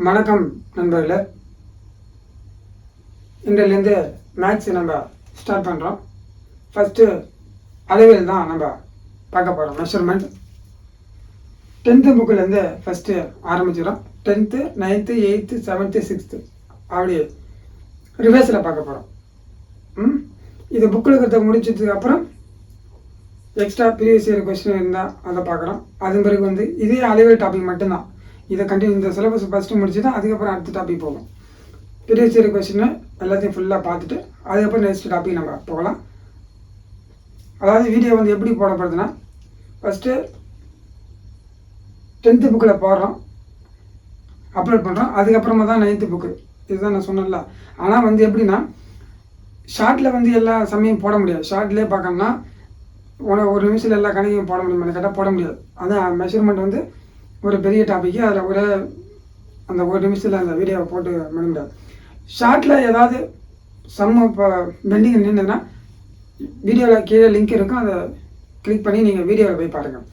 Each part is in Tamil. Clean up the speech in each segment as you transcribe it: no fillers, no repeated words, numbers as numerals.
வணக்கம் நண்பர்களே. இன்றிலிருந்து மேக்ஸ் நம்ம ஸ்டார்ட் பண்ணுறோம். ஃபஸ்ட்டு அளவியல் தான் நம்ம பார்க்க போகிறோம். மெஷர்மெண்ட் 10th புக்கிலேருந்து ஃபஸ்ட்டு ஆரம்பிச்சிடும். 10th 9th 8th 7th 6th அப்படி ரிவர்ஸில் பார்க்க போகிறோம். இது புக்கில் இருக்கிறத முடிச்சதுக்கு அப்புறம் எக்ஸ்ட்ரா ப்ரீவியஸ் இயர் கொஸ்டின் இருந்தால் அதை பார்க்குறோம். அதன் பிறகு இதே அளவியல் டாபிக் மட்டும்தான். இதை கண்டினியூ இந்த சிலபஸ் ஃபஸ்ட்டு முடிச்சு தான் அதுக்கப்புறம் அடுத்த டாபிக் போகும். ப்ரீவியஸ் இயர் கொஸ்டின் எல்லாத்தையும் ஃபுல்லாக பார்த்துட்டு அதுக்கப்புறம் நெக்ஸ்ட் டாபிக் நம்ம போகலாம். அதாவது வீடியோ எப்படி போடப்படுதுன்னா, ஃபஸ்ட்டு 10th புக்கில் போடுறோம், அப்லோட் பண்ணுறோம். அதுக்கப்புறமா தான் 9th புக்கு. இதுதான் நான் சொன்னேன்ல. ஆனால் எப்படின்னா, ஷார்ட்டில் எல்லா சமயம் போட முடியாது. ஷார்ட்லேயே பார்க்கணும்னா ஒரு நிமிஷத்தில் எல்லா கணக்கையும் போட முடியும், கரெக்டாக போட முடியாது. அதான் மெஷர்மெண்ட் ஒரு பெரிய டாப்பிக்கு. அதில் அந்த ஒரு நிமிஷத்தில் அந்த வீடியோவை போட்டு பண்ண முடியாது. ஷார்ட்டில் ஏதாவது இப்போ பெண்டிங் நின்றுதுன்னா வீடியோவில் கீழே லிங்க் இருக்கும், அதை கிளிக் பண்ணி நீங்கள் வீடியோவில் போய் பாருங்கள்.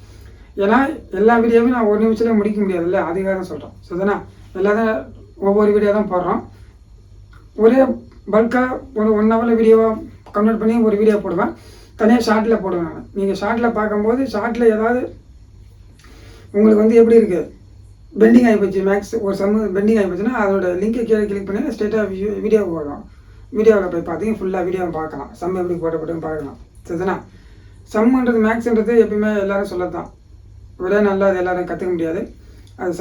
ஏன்னா எல்லா வீடியோவும் நான் ஒரு நிமிஷத்தில் முடிக்க முடியாதுல்ல, அதுக்காக தான் சொல்கிறோம். சரிதானா? எல்லாத்தையும் ஒவ்வொரு வீடியோ தான் போடுறோம். ஒரே பல்காக ஒரு 1 ஹவரில் வீடியோவாக கன்வெர்ட் பண்ணி ஒரு வீடியோ போடுவேன், தனியாக ஷார்ட்டில் போடுவேன் நான். நீங்கள் ஷார்ட்டில் பார்க்கும்போது ஷார்ட்டில் ஏதாவது உங்களுக்கு எப்படி இருக்குது, பெண்டிங் ஆகிப்போச்சு, மேக்ஸ் ஒரு பெண்டிங் ஆகிப்போச்சுன்னா அதோட லிங்கை கீழே கிளிக் பண்ணி ஸ்ட்ரெயிட்டாக வீடியோ போடலாம். வீடியோவில் போய் பார்த்தீங்க ஃபுல்லாக வீடியோவை பார்க்கலாம், எப்படி போட்டப்பட்டுன்னு பார்க்கலாம். சரிதானா? சம்ன்றது மேக்ஸ்ன்றது எப்பயுமே எல்லோரும் சொல்லத்தான், ஒரே நல்லா அது எல்லோரும் கற்றுக்க முடியாது. அது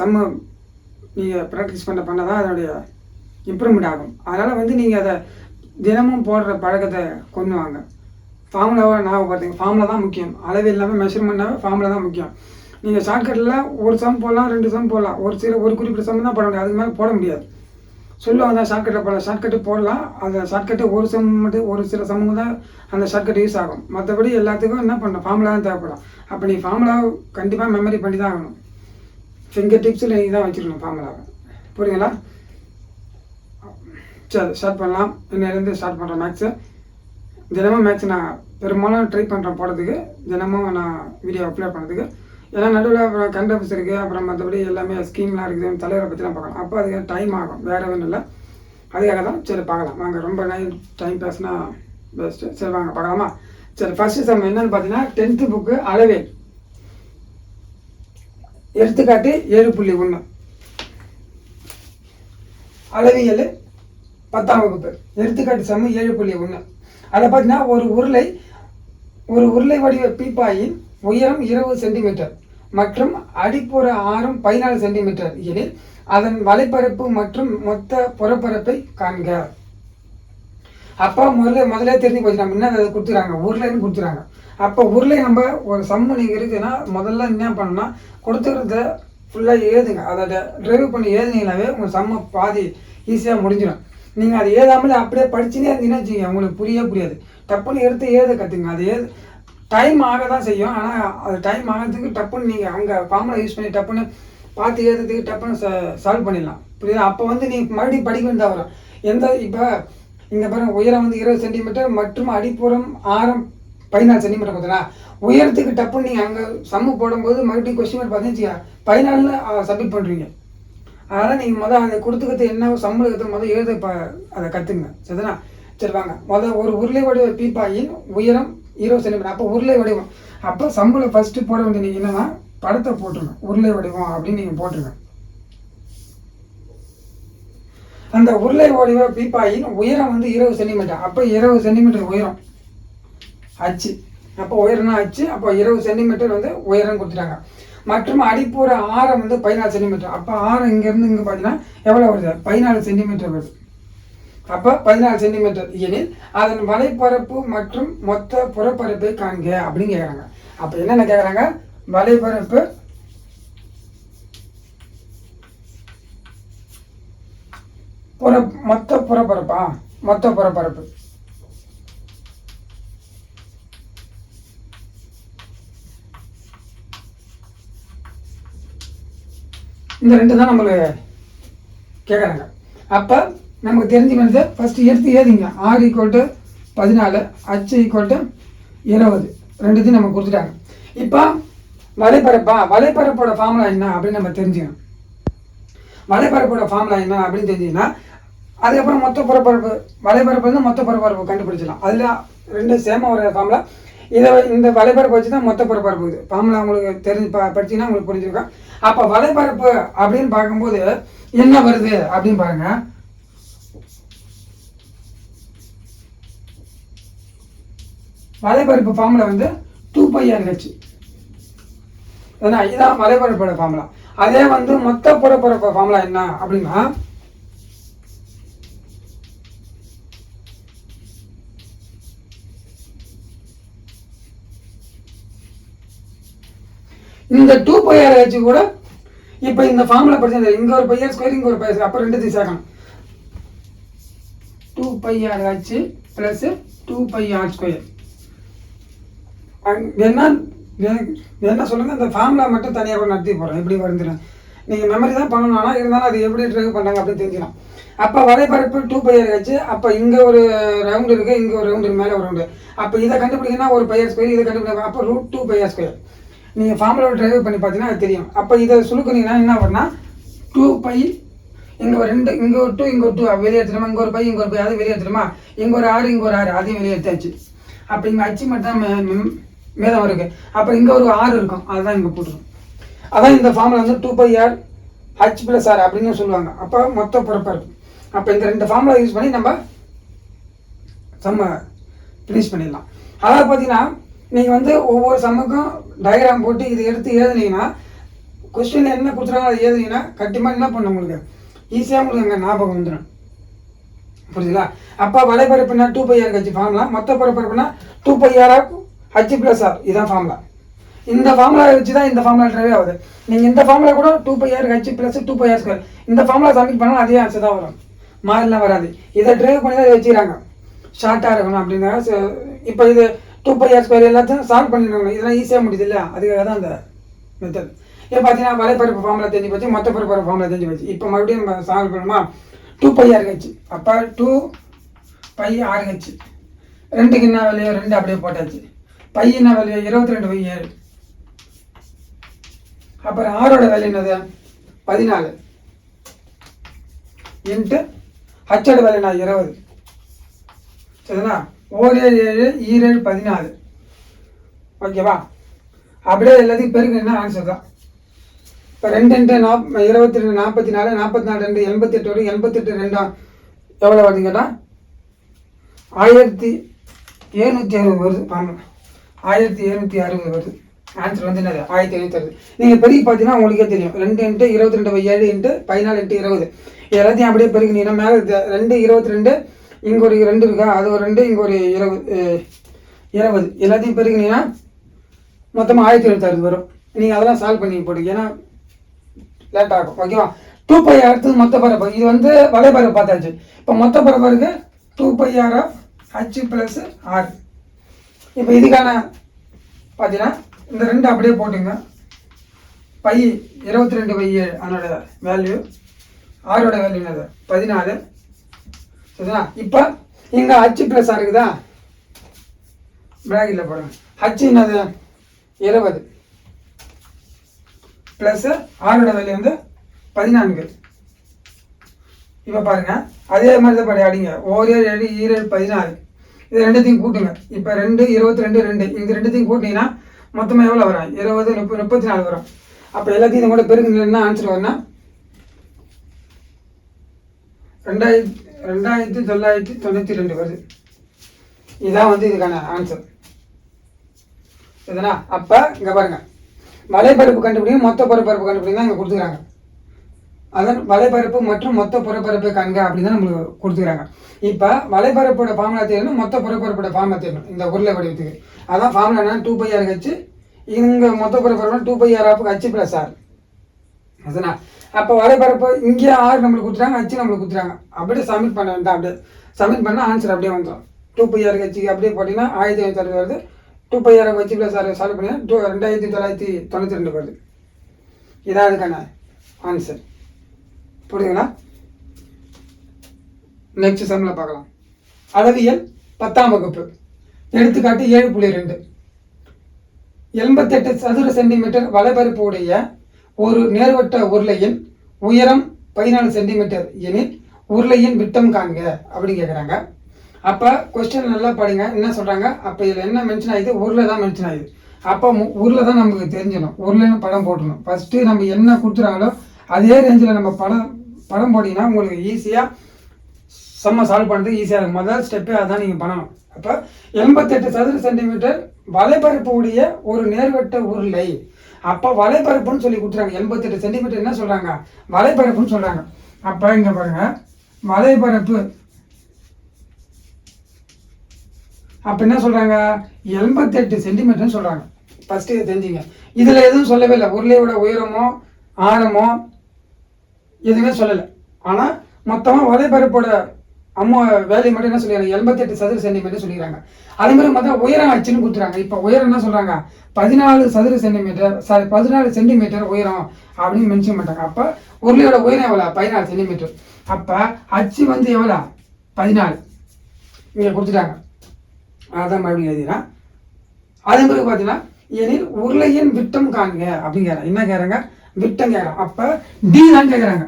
நீங்கள் ப்ராக்டிஸ் பண்ண தான் அதனுடைய இம்ப்ரூவ்மெண்ட் ஆகும். அதனால் நீங்கள் அதை தினமும் போடுற பழக்கத்தை கொண்டு வாங்க. ஃபார்முலாவாக பார்த்தீங்க, ஃபார்முலா தான் முக்கியம். அளவு இல்லாமல் மெஷர்மெண்ட்டாகவே ஃபார்முலா தான் முக்கியம். நீங்கள் ஷார்ட்கட்டில் ஒரு சம் போடலாம், 2 சம் போடலாம், ஒரு குறிப்பிட்ட சம் தான் போட முடியாது, அதுக்கு மேலே போட முடியாது. சொல்லுவாங்க தான் ஷார்ட்கட்டில் போடலாம், ஷார்ட்கட்டு போடலாம். அந்த ஷார்ட்கட்டு ஒரு சம் மட்டும், ஒரு சில சமம் தான் அந்த ஷார்ட்கட் யூஸ் ஆகும். மற்றபடி எல்லாத்துக்கும் என்ன பண்ணணும், ஃபார்முலா தான் தேவைப்படும். அப்போ நீ ஃபார்முலா கண்டிப்பாக மெமரி பண்ணி தான் ஆகணும். ஃபிங்கர் டிப்ஸில் நீ தான் வச்சுக்கணும் ஃபார்முலாவை. புரியுங்களா? சரி, ஸ்டார்ட் பண்ணலாம். இன்னிலேருந்து ஸ்டார்ட் பண்ணுறேன் மேக்ஸு. தினமும் மேக்ஸ் நான் பெரும்பாலும் ட்ரை பண்ணுறேன் போடுறதுக்கு, தினமும் நான் வீடியோ அப்லோட் பண்ணுறதுக்கு. ஏன்னா நடுவில் அப்புறம் கரண்ட் ஆஃபீஸ் இருக்குது, அப்புறம் மற்றபடி எல்லாமே ஸ்கீம்லாம் இருக்குது, தலைவரை பற்றிலாம் பார்க்கலாம். அப்போ அதுக்கு டைம் ஆகும், வேறு ஒன்றும் இல்லை. அதுக்காக தான். சரி பார்க்கலாம் வாங்க. ரொம்ப டைம் பேசினா பெஸ்ட்டு. சரி வாங்க பார்க்கலாமா? சரி, ஃபஸ்ட்டு சம் என்னன்னு பார்த்தீங்கன்னா, 10th புக்கு அளவியல். எடுத்துக்காட்டு 7.1 அளவியல் 10ஆம் வகுப்பு. எடுத்துக்காட்டு சம் 7.1. அதை பார்த்தீங்கன்னா, ஒரு உருளை வடிவ பீப்பாயின் உயரம் 20 சென்டிமீட்டர் மற்றும் அடிப்புற ஆரம் 14 சென்டிமீட்டர் எனில் அதன் வலைப்பரப்பு மற்றும் மொத்த புறப்பரப்பை காண்க. அப்போ முதல்ல தெரிஞ்சு போச்சு, நம்ம என்ன அதை கொடுத்துறாங்க, உருளைன்னு கொடுத்துறாங்க. அப்போ உருளை நம்ம ஒரு சம்மு நீங்கள் இருக்குதுன்னா முதல்ல என்ன பண்ணணும்னா, கொடுத்துக்கிறத ஃபுல்லாக எழுதுங்க. அதை ட்ரைவ் பண்ணி எழுதுனீங்களாவே உங்கள் சம்ம பாதி ஈஸியாக முடிஞ்சிடும். நீங்கள் அதை எழுதாமலே அப்படியே படிச்சுனே இருந்தீங்கன்னா வச்சுங்க, உங்களுக்கு புரியாது. டப்புன்னு எடுத்து எழுத கற்றுங்க. அது டைம் ஆக தான் செய்யும். ஆனால் அது டைம் ஆகிறதுக்கு டப்புன்னு நீங்கள் அங்கே ஃபார்முலா யூஸ் பண்ணி டப்புன்னு பார்த்து எழுதுறதுக்கு டப்புன்னு சால்வ் பண்ணிடலாம். புரியுதா? அப்போ நீங்கள் மறுபடியும் படிக்க வேண்டியதாக வரும். இப்போ இங்கே பாருங்கள், உயரம் 20 சென்டிமீட்டர் மற்றும் அடிப்புறம் ஆரம் 14 சென்டிமீட்டர் பார்த்தீங்களா? உயரத்துக்கு டப்புன்னு நீங்கள் அங்கே சம்மு போடும்போது மறுபடியும் கொஸ்டின் மார்க் பார்த்தீங்கன்னா 14 சப்மிட் பண்ணுறீங்க. அதனால் நீங்கள் அதை கொடுத்துக்கிறது என்ன சம்மு இருக்கிறது எழுத அதை கற்றுங்க. சரிதானா? சரி வாங்க. ஒரு உருளை வடிவ பீப்பாயின் உயரம் 20 சென்டிமீட்டர். அப்போ உருளை வடிவம். அப்போ சம்பளம் ஃபஸ்ட்டு போட வேண்டிய நீங்கள் என்னன்னா, படத்தை போட்டுருங்க. உருளை வடிவம் அப்படின்னு நீங்கள் போட்டுருங்க. அந்த உருளை வடிவ பீப்பாயின் உயரம் 20 சென்டிமீட்டர். அப்போ 20 சென்டிமீட்டர் உயரம் அச்சு. அப்போ உயரம்னா அச்சு. அப்போ 20 சென்டிமீட்டர் உயரம் கொடுத்துட்டாங்க. மற்றும் அடிப்புற ஆரம் 14 சென்டிமீட்டர். அப்போ ஆரம் இங்கேருந்து இங்கே பார்த்தீங்கன்னா எவ்வளோ வருது, 14 சென்டிமீட்டர் வருது. அப்போ 14 சென்டிமீட்டர் எனில் அதன் வலைப்பரப்பு மற்றும் மொத்த புறப்பரப்பை காண்க அப்படின்னு கேட்குறாங்க. அப்போ என்னென்ன கேட்குறாங்க, வலைப்பரப்பு மொத்த புறப்பரப்பா, மொத்த புறப்பரப்பு. இந்த 2 தான் நம்மளுக்கு கேட்குறாங்க. அப்போ நமக்கு தெரிஞ்சுக்கிறது ஃபஸ்ட்டு எடுத்து ஏதிங்க. R = 14, H = 20, 2 நம்ம கொடுத்துட்டாங்க. இப்போ வலைப்பரப்போட ஃபார்முலா என்ன அப்படின்னு நம்ம தெரிஞ்சுக்கணும். வலைப்பரப்போட ஃபார்முலா என்ன அப்படின்னு தெரிஞ்சிங்கன்னா அதுக்கப்புறம் மொத்த பரப்பரப்பு வலைப்பரப்பு வந்து மொத்த பரப்பரப்பு கண்டுபிடிச்சிடலாம். அதில் ரெண்டு சேமாக ஒரு ஃபார்முலா. இந்த வலைப்பரப்பு வச்சு தான் மொத்த பரப்பரப்பு இருக்குது. ஃபார்முலா உங்களுக்கு தெரிஞ்சு படிச்சிங்கன்னா உங்களுக்கு புரிஞ்சிருக்கோம். அப்போ வலைப்பரப்பு அப்படின்னு பார்க்கும்போது என்ன வருது அப்படின்னு பாருங்க. வலைப்பரப்பு ஃபார்முலா வந்து 2πRH. இதுதான் வலைப்பரப்போட ஃபார்முலா. அதே வந்து மொத்த புறப்பரப்பு ஃபார்முலா என்ன அப்படின்னா இந்த 2πRH கூட இப்போ இந்த ஃபார்முலா படிச்சது இங்கே ஒரு πr ஸ்கொயர் இங்கே ஒரு πr ஸ்கொயர், அப்போ ரெண்டுத்தையும் சேர்க்கணும். 2πRH + 2πr square. என்ன சொல்லுங்கள், இந்த ஃபார்முலா மட்டும் தனியாக கூட நடத்தி போகிறோம். எப்படி வந்துடும் நீங்கள் மெமரி தான் பண்ணணும். ஆனால் இருந்தாலும் அது எப்படி ட்ரைவ் பண்ணுறாங்க அப்படின்னு தெரிஞ்சுக்கலாம். அப்போ வலைப்பரப்பு 2πRH. அப்போ இங்கே ஒரு ரவுண்டு இருக்குது, இங்கே ஒரு ரவுண்டு மேலே ஒரு ரவுண்டு. அப்போ இதை கண்டுபிடிங்கன்னா ஒரு πr ஸ்கொயர், இதை கண்டுபிடிக்க அப்போ √2πr ஸ்கொயர். நீங்கள் ஃபார்முலாவை ட்ரைவ் பண்ணி பார்த்தீங்கன்னா அது தெரியும். அப்போ இதை சுருக்குனீங்கன்னா என்ன பண்ணால் 2π இங்கே ஒரு 2 இங்கே ஒரு 2 இங்கே ஒரு 2 வெளியே எடுத்துடுமா, இங்கே ஒரு π இங்கே ஒரு π அது வெளியே எடுத்துடுமா, இங்கே ஒரு 6 இங்கே ஒரு 6 அதையும் வெளியே எடுத்தாச்சு. அப்போ இங்கே அச்சு மட்டும் தான் மேதம் இருக்குது. அப்போ இங்கே ஒரு 6 இருக்கும், அதுதான் இங்கே போட்டுரும். அதான் இந்த ஃபார்முலா வந்து 2πRH + r அப்படின்னு சொல்லுவாங்க. அப்போ மொத்த பரப்பரப்பு. அப்போ இந்த ரெண்டு ஃபார்முலா யூஸ் பண்ணி நம்ம ஃபினிஷ் பண்ணிடலாம். அதாவது பார்த்தீங்கன்னா நீங்கள் வந்து ஒவ்வொரு சம்முக்கும் டயக்ராம் போட்டு இதை எடுத்து எழுதுனீங்கன்னா கொஸ்டின் என்ன கொடுத்துருக்காங்க அதை எழுதுனீங்கன்னா கண்டிப்பாக என்ன பண்ண உங்களுக்கு ஈஸியாக உங்களுக்கு அங்கே ஞாபகம் வந்துடும். புரியுதுங்களா? அப்போ வலைப்பரப்புனா 2πRH ஃபார்முலா, மொத்த பரப்பரப்புனா 2πRH + r. இதுதான் ஃபார்முலா. இந்த ஃபார்முலா வச்சு தான் இந்த ஃபார்முலா ட்ரைவ் ஆகுது. நீங்கள் இந்த ஃபார்முலா கூட 2πRH + 2πr ஸ்கொயர் இந்த ஃபார்முலா சப்மிட் பண்ணால் அதே ஆன்சர் தான் வரும், மாறிலாம் வராது. இதை ட்ரைவ் பண்ணி தான் வச்சுக்கிறாங்க, ஷார்ட்டாக இருக்கணும் அப்படின்னா. இப்போ இது 2πr ஸ்கொயர் எல்லாத்தையும் சால்வ் பண்ணிடுவாங்க. இதெல்லாம் ஈஸியாக முடியுது இல்லையா, அதுக்காக தான் அந்த மெத்தட். இப்போ பார்த்தீங்கன்னா வலைப்பரப்பு ஃபார்முலா தெரிஞ்சு போச்சு, மொத்த பரப்பரப்பு ஃபார்முலா தெரிஞ்சு போச்சு. இப்போ மறுபடியும் நம்ம சால்வ் பண்ணணுமா? 2πRH. அப்போ 2πRH ரெண்டுக்கு என்ன வேலையோ 2 அப்படியே போட்டாச்சு. பை என்ன வேலையோ 22/7. அப்புறம் ஆரோட வேல்யூ என்னது 14 இன்ட்டு ஹச்சோட வேல்யூ என்ன 20. சரிங்களா? 7 7 7 14. ஓகேவா? அப்படியே எல்லாத்தையும் பெருக்கு என்ன ஆன்சர் தான். இப்போ 2 இன்ட்டு 22 44 44 2 88 வரும். 88 2 எவ்வளோ வருதுங்கன்னா 1760 வருது. பாருங்க 1760 வருது. ஆன்சர் வந்து என்னது 1760. நீங்கள் பெருகி பார்த்தீங்கன்னா உங்களுக்கே தெரியும். 2 இன்ட்டு 22/7 இன்ட்டு 14 இன்ட்டு 20 எல்லாத்தையும் அப்படியே பெருகினீங்கன்னா மேலே 2 22 இங்கே ஒரு 2 இருக்கா, அது ஒரு 2 இங்கே ஒரு 20 எல்லாத்தையும் பெருகினீங்கன்னா மொத்தமாக 1760 வரும். நீங்கள் அதெல்லாம் சால்வ் பண்ணி போடுங்க, ஏன்னா லேட் ஆகும். ஓகேவா? 2π அடுத்தது மொத்த பரப்பு. இது வந்து வலைப்பரப்பு பார்த்தாச்சு. இப்போ மொத்த பரப்பருக்கு 2πRH + r. இப்போ இதுக்கான பார்த்தீங்கன்னா இந்த 2 அப்படியே போட்டுங்க. பை 22/7 அதனோட வேல்யூ, ஆரோட வேல்யூ என்னது 14. சரிங்களா? இப்போ இங்கே H + r இருக்குதா, பிராக்கெட்டில் போடுங்க. H என்னது 20 ப்ளஸ் ஆரோட வேல்யூ வந்து 14. இப்போ பாருங்க அதே மாதிரி தான் படி அடிங்க. 1 7 7 14 இது ரெண்டுத்தையும் கூட்டுங்க. இப்போ 2 22 2 இந்த ரெண்டுத்தையும் கூட்டிங்கன்னா மொத்தமாக எவ்வளோ வரும் 20 30 34 வரும். அப்போ எல்லாத்தையும் இதை கூட பெருக்குங்க. என்ன ஆன்சர் வரும்னா 2992 வருது. இதுதான் வந்து இதுக்கான ஆன்சர். சரிதானா? அப்போ இங்கே பாருங்க வலைப்பரப்பு கண்டுபிடிங்க, மொத்த புறப்பரப்பு கண்டுபிடிங்க தான் இங்கே கொடுத்துக்கிறாங்க. அதன் வலைப்பரப்பு மற்றும் மொத்த புறப்பரப்பு கண்க அப்படின்னு தான் நம்மளுக்கு கொடுத்துக்கிறாங்க. இப்போ வலைப்பரப்போட ஃபார்முலா தெரியணும், மொத்த புறப்பரப்போட ஃபார்முலா தெரியணும். இந்த உருளை வடிவத்துக்கு அதான் ஃபார்முலா என்ன 2πRH. இங்கே மொத்த புறப்பரப்பு 2πRH + r. அதுனா அப்போ வலைப்பரப்பு இங்கே ஆர் நம்மளுக்கு கொடுத்துறாங்க, H நம்மளுக்கு கொடுத்துறாங்க. அப்படியே சப்மிட் பண்ண வேண்டாம். அப்படியே சப்மிட் பண்ணால் ஆன்சர் அப்படியே வந்துடும். 2πRH அப்படியே போட்டிங்கன்னா 1760 வருது. 2πRH + r சால்வ் பண்ணிங்கன்னா 2992 வருது. இதான் அதுக்கான ஆன்சர். புரியுதுங்களா? நெக்ஸ்ட் சம்மில் பார்க்கலாம். அளவியல் 10ஆம் வகுப்பு எடுத்துக்காட்டு 7.2. 88 சதுர சென்டிமீட்டர் வலைப்பரப்பு உடைய ஒரு நேர்வட்ட உருளையின் உயரம் 14 சென்டிமீட்டர் எனில் உருளையின் விட்டம் காண்க அப்படின்னு கேட்குறாங்க. அப்போ கொஸ்டின் நல்லா படிங்க. என்ன சொல்கிறாங்க, அப்போ இதில் என்ன மென்ஷன் ஆகுது, உருளை தான் மென்ஷன் ஆகுது. அப்போ உருளை தான் நமக்கு தெரிஞ்சிடும். உருளைன்னு படம் போட்டணும். ஃபஸ்ட்டு நம்ம என்ன கொடுத்துறாங்களோ அதே ரேஞ்சில் நம்ம படம் போட்டிங்கன்னா உங்களுக்கு ஈஸியாக செம்ம சால்வ் பண்ணுறது ஈஸியாக இருக்கும். முதல் ஸ்டெப்பே அதான் நீங்கள் பண்ணணும். அப்போ 88 சதுர சென்டிமீட்டர் வலைப்பரப்பு உடைய ஒரு நேர்வட்ட உருளை. அப்போ வலைப்பரப்புன்னு சொல்லி கொடுத்துறாங்க. 88 சென்டிமீட்டர் என்ன சொல்கிறாங்க, வலைப்பரப்புன்னு சொல்கிறாங்க. அப்போ இங்கே பாருங்கள், வலைப்பரப்பு அப்போ என்ன சொல்கிறாங்க, 88 சென்டிமீட்டர்னு சொல்கிறாங்க. ஃபஸ்ட்டு இதை தெரிஞ்சுங்க. இதில் எதுவும் சொல்லவே இல்லை, உருளையோட உயரமோ ஆரமோ எதுவுமே சொல்லலை. ஆனால் மொத்தமாக வலைப்பரப்போட வேலையை மட்டும் என்ன சொல்லிடுறாங்க, 88 சதுர சென்டிமீட்டர் சொல்லிடுறாங்க. அதே மாதிரி மொத்தம் உயரம் ஆச்சுன்னு கொடுத்துறாங்க. இப்போ உயரம் என்ன சொல்கிறாங்க, 14 சதுர சென்டிமீட்டர் 14 சென்டிமீட்டர் உயரம் அப்படின்னு மென்ஷன் பண்ணுறாங்க. அப்போ உருளையோட உயரம் எவ்வளோ, 14 சென்டிமீட்டர். அப்போ அச்சு வந்து எவ்வளோ, 14 இங்கே கொடுத்துட்டாங்க. அதான் மறுபடியும் எழுதினா. அதே மாதிரி பார்த்தீங்கன்னா எனில் உருளையின் விட்டம் காண்க அப்படின்னு கேட்குறாங்க. என்ன கேட்குறாங்க, விட்டம் கேட்குறாங்க. அப்போ டி தான் கேட்குறாங்க.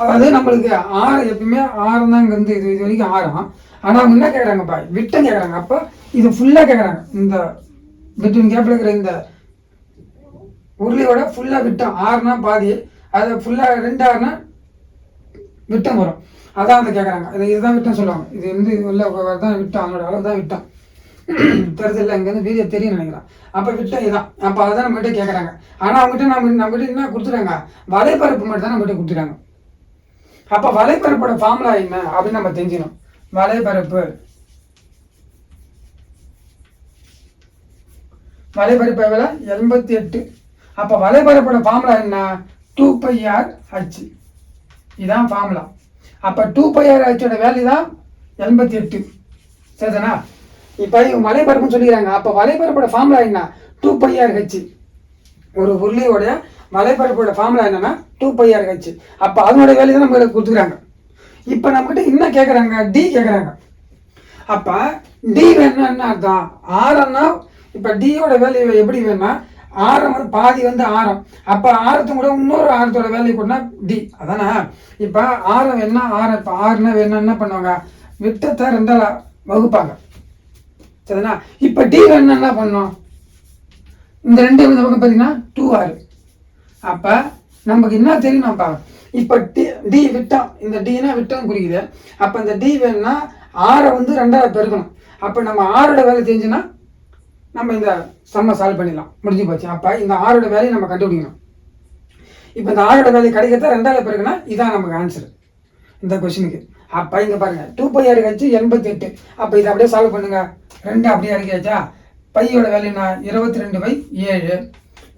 அதாவது நம்மளுக்கு ஆரம் எப்பயுமே ஆரம் தான் இங்கே இது வரைக்கும் ஆரம். ஆனால் அவங்க என்ன கேட்குறாங்கப்பா, விட்டம் கேட்குறாங்க. அப்போ இது ஃபுல்லாக கேட்குறாங்க. இந்த விட்டம் கேப்பில் இருக்கிற இந்த உருளையோட ஃபுல்லாக விட்டம், ஆறுனா பாதி, அதை ஃபுல்லாக 2 ஆறுனா விட்டம் வரும். அதான் வந்து கேட்குறாங்க. இதுதான் விட்டம் சொல்லுவாங்க. இது வந்து உள்ள தான் விட்டம், அதனோட அளவு தான் விட்டம். தெரிஞ்சல இங்கேருந்து வீடியோ தெரியும் நினைக்கிறேன். அப்போ விட்டம் இதுதான். அப்போ அதை தான் நம்மகிட்ட கேட்குறாங்க. ஆனால் அவங்ககிட்ட நம்மகிட்ட என்ன கொடுத்துறாங்க, வலைப்பரப்பு மட்டும் தான் நம்மகிட்ட கொடுத்துறாங்க. அப்போ வலைப்பரப்போட ஃபார்முலா என்ன அப்படின்னு நம்ம தெரிஞ்சிடும். வலைப்பரப்பு எவ்வளோ, 88. அப்போ வலைப்பரப்போட ஃபார்முலா என்ன, 2πr/h. இதுதான் ஃபார்முலா. அப்போ 2πr/h வேல்யூ தான் 88. சரிதானா? இப்போ இவங்க வலைப்பரப்புன்னு சொல்லிக்கிறாங்க. அப்போ வலைப்பரப்போட ஃபார்முலா என்ன, 2πr/h. ஒரு உருளையோட வலைப்பரப்போட ஃபார்முலா என்னன்னா 2πr/h. அப்போ அதனோட வேல்யூ தான் நம்ம கொடுத்துக்கிறாங்க. இப்போ நம்மகிட்ட என்ன கேட்குறாங்க, டி கேட்குறாங்க. அப்போ டி வேணும்னா என்ன அர்த்தம், ஆரம்னா இப்போ டியோட வேல்யூ எப்படி வேணும்னா, ஆரம் வந்து பாதி வந்து ஆரம். அப்போ ஆரத்தை கூட இன்னொரு ஆரத்தோட வேல்யூ கூடனா டி, அதானே? இப்போ ஆரம் என்ன ஆரம், இப்போ ஆறுனா வேணும்னா என்ன பண்ணுவாங்க, விட்டத்தை 2ஆல் வகுப்பாங்க. சரிண்ணா? இப்போ டி வேணும்னா என்ன பண்ணணும், இந்த 2 இந்த பக்கம் பார்த்தீங்கன்னா 2r. அப்போ நமக்கு என்ன தெரியணும்ப்பா, இப்போ டி விட்டம், இந்த டினா விட்டம் குறிக்குது. அப்போ இந்த டி வேணும்னா ஆரை வந்து 2ஆல் பெருக்கணும். அப்போ நம்ம ஆரோட வேலை தெரிஞ்சுன்னா நம்ம இந்த சம்மை சால்வ் பண்ணிடலாம், முடிஞ்சு போச்சு. அப்போ இந்த ஆரோட வேலையை நம்ம கண்டுபிடிக்கணும். இப்போ இந்த ஆரோட வேலையை கிடைக்கிறத 2ஆல் பெருக்குனா இதான் நமக்கு ஆன்சர் இந்த கொஸ்டினுக்கு. அப்போ இங்கே பாருங்கள், 2πr/h 88. அப்போ இதை அப்படியே சால்வ் பண்ணுங்க. 2 அப்படியே அடிக்காச்சா, பையோட வேலைன்னா 22/7.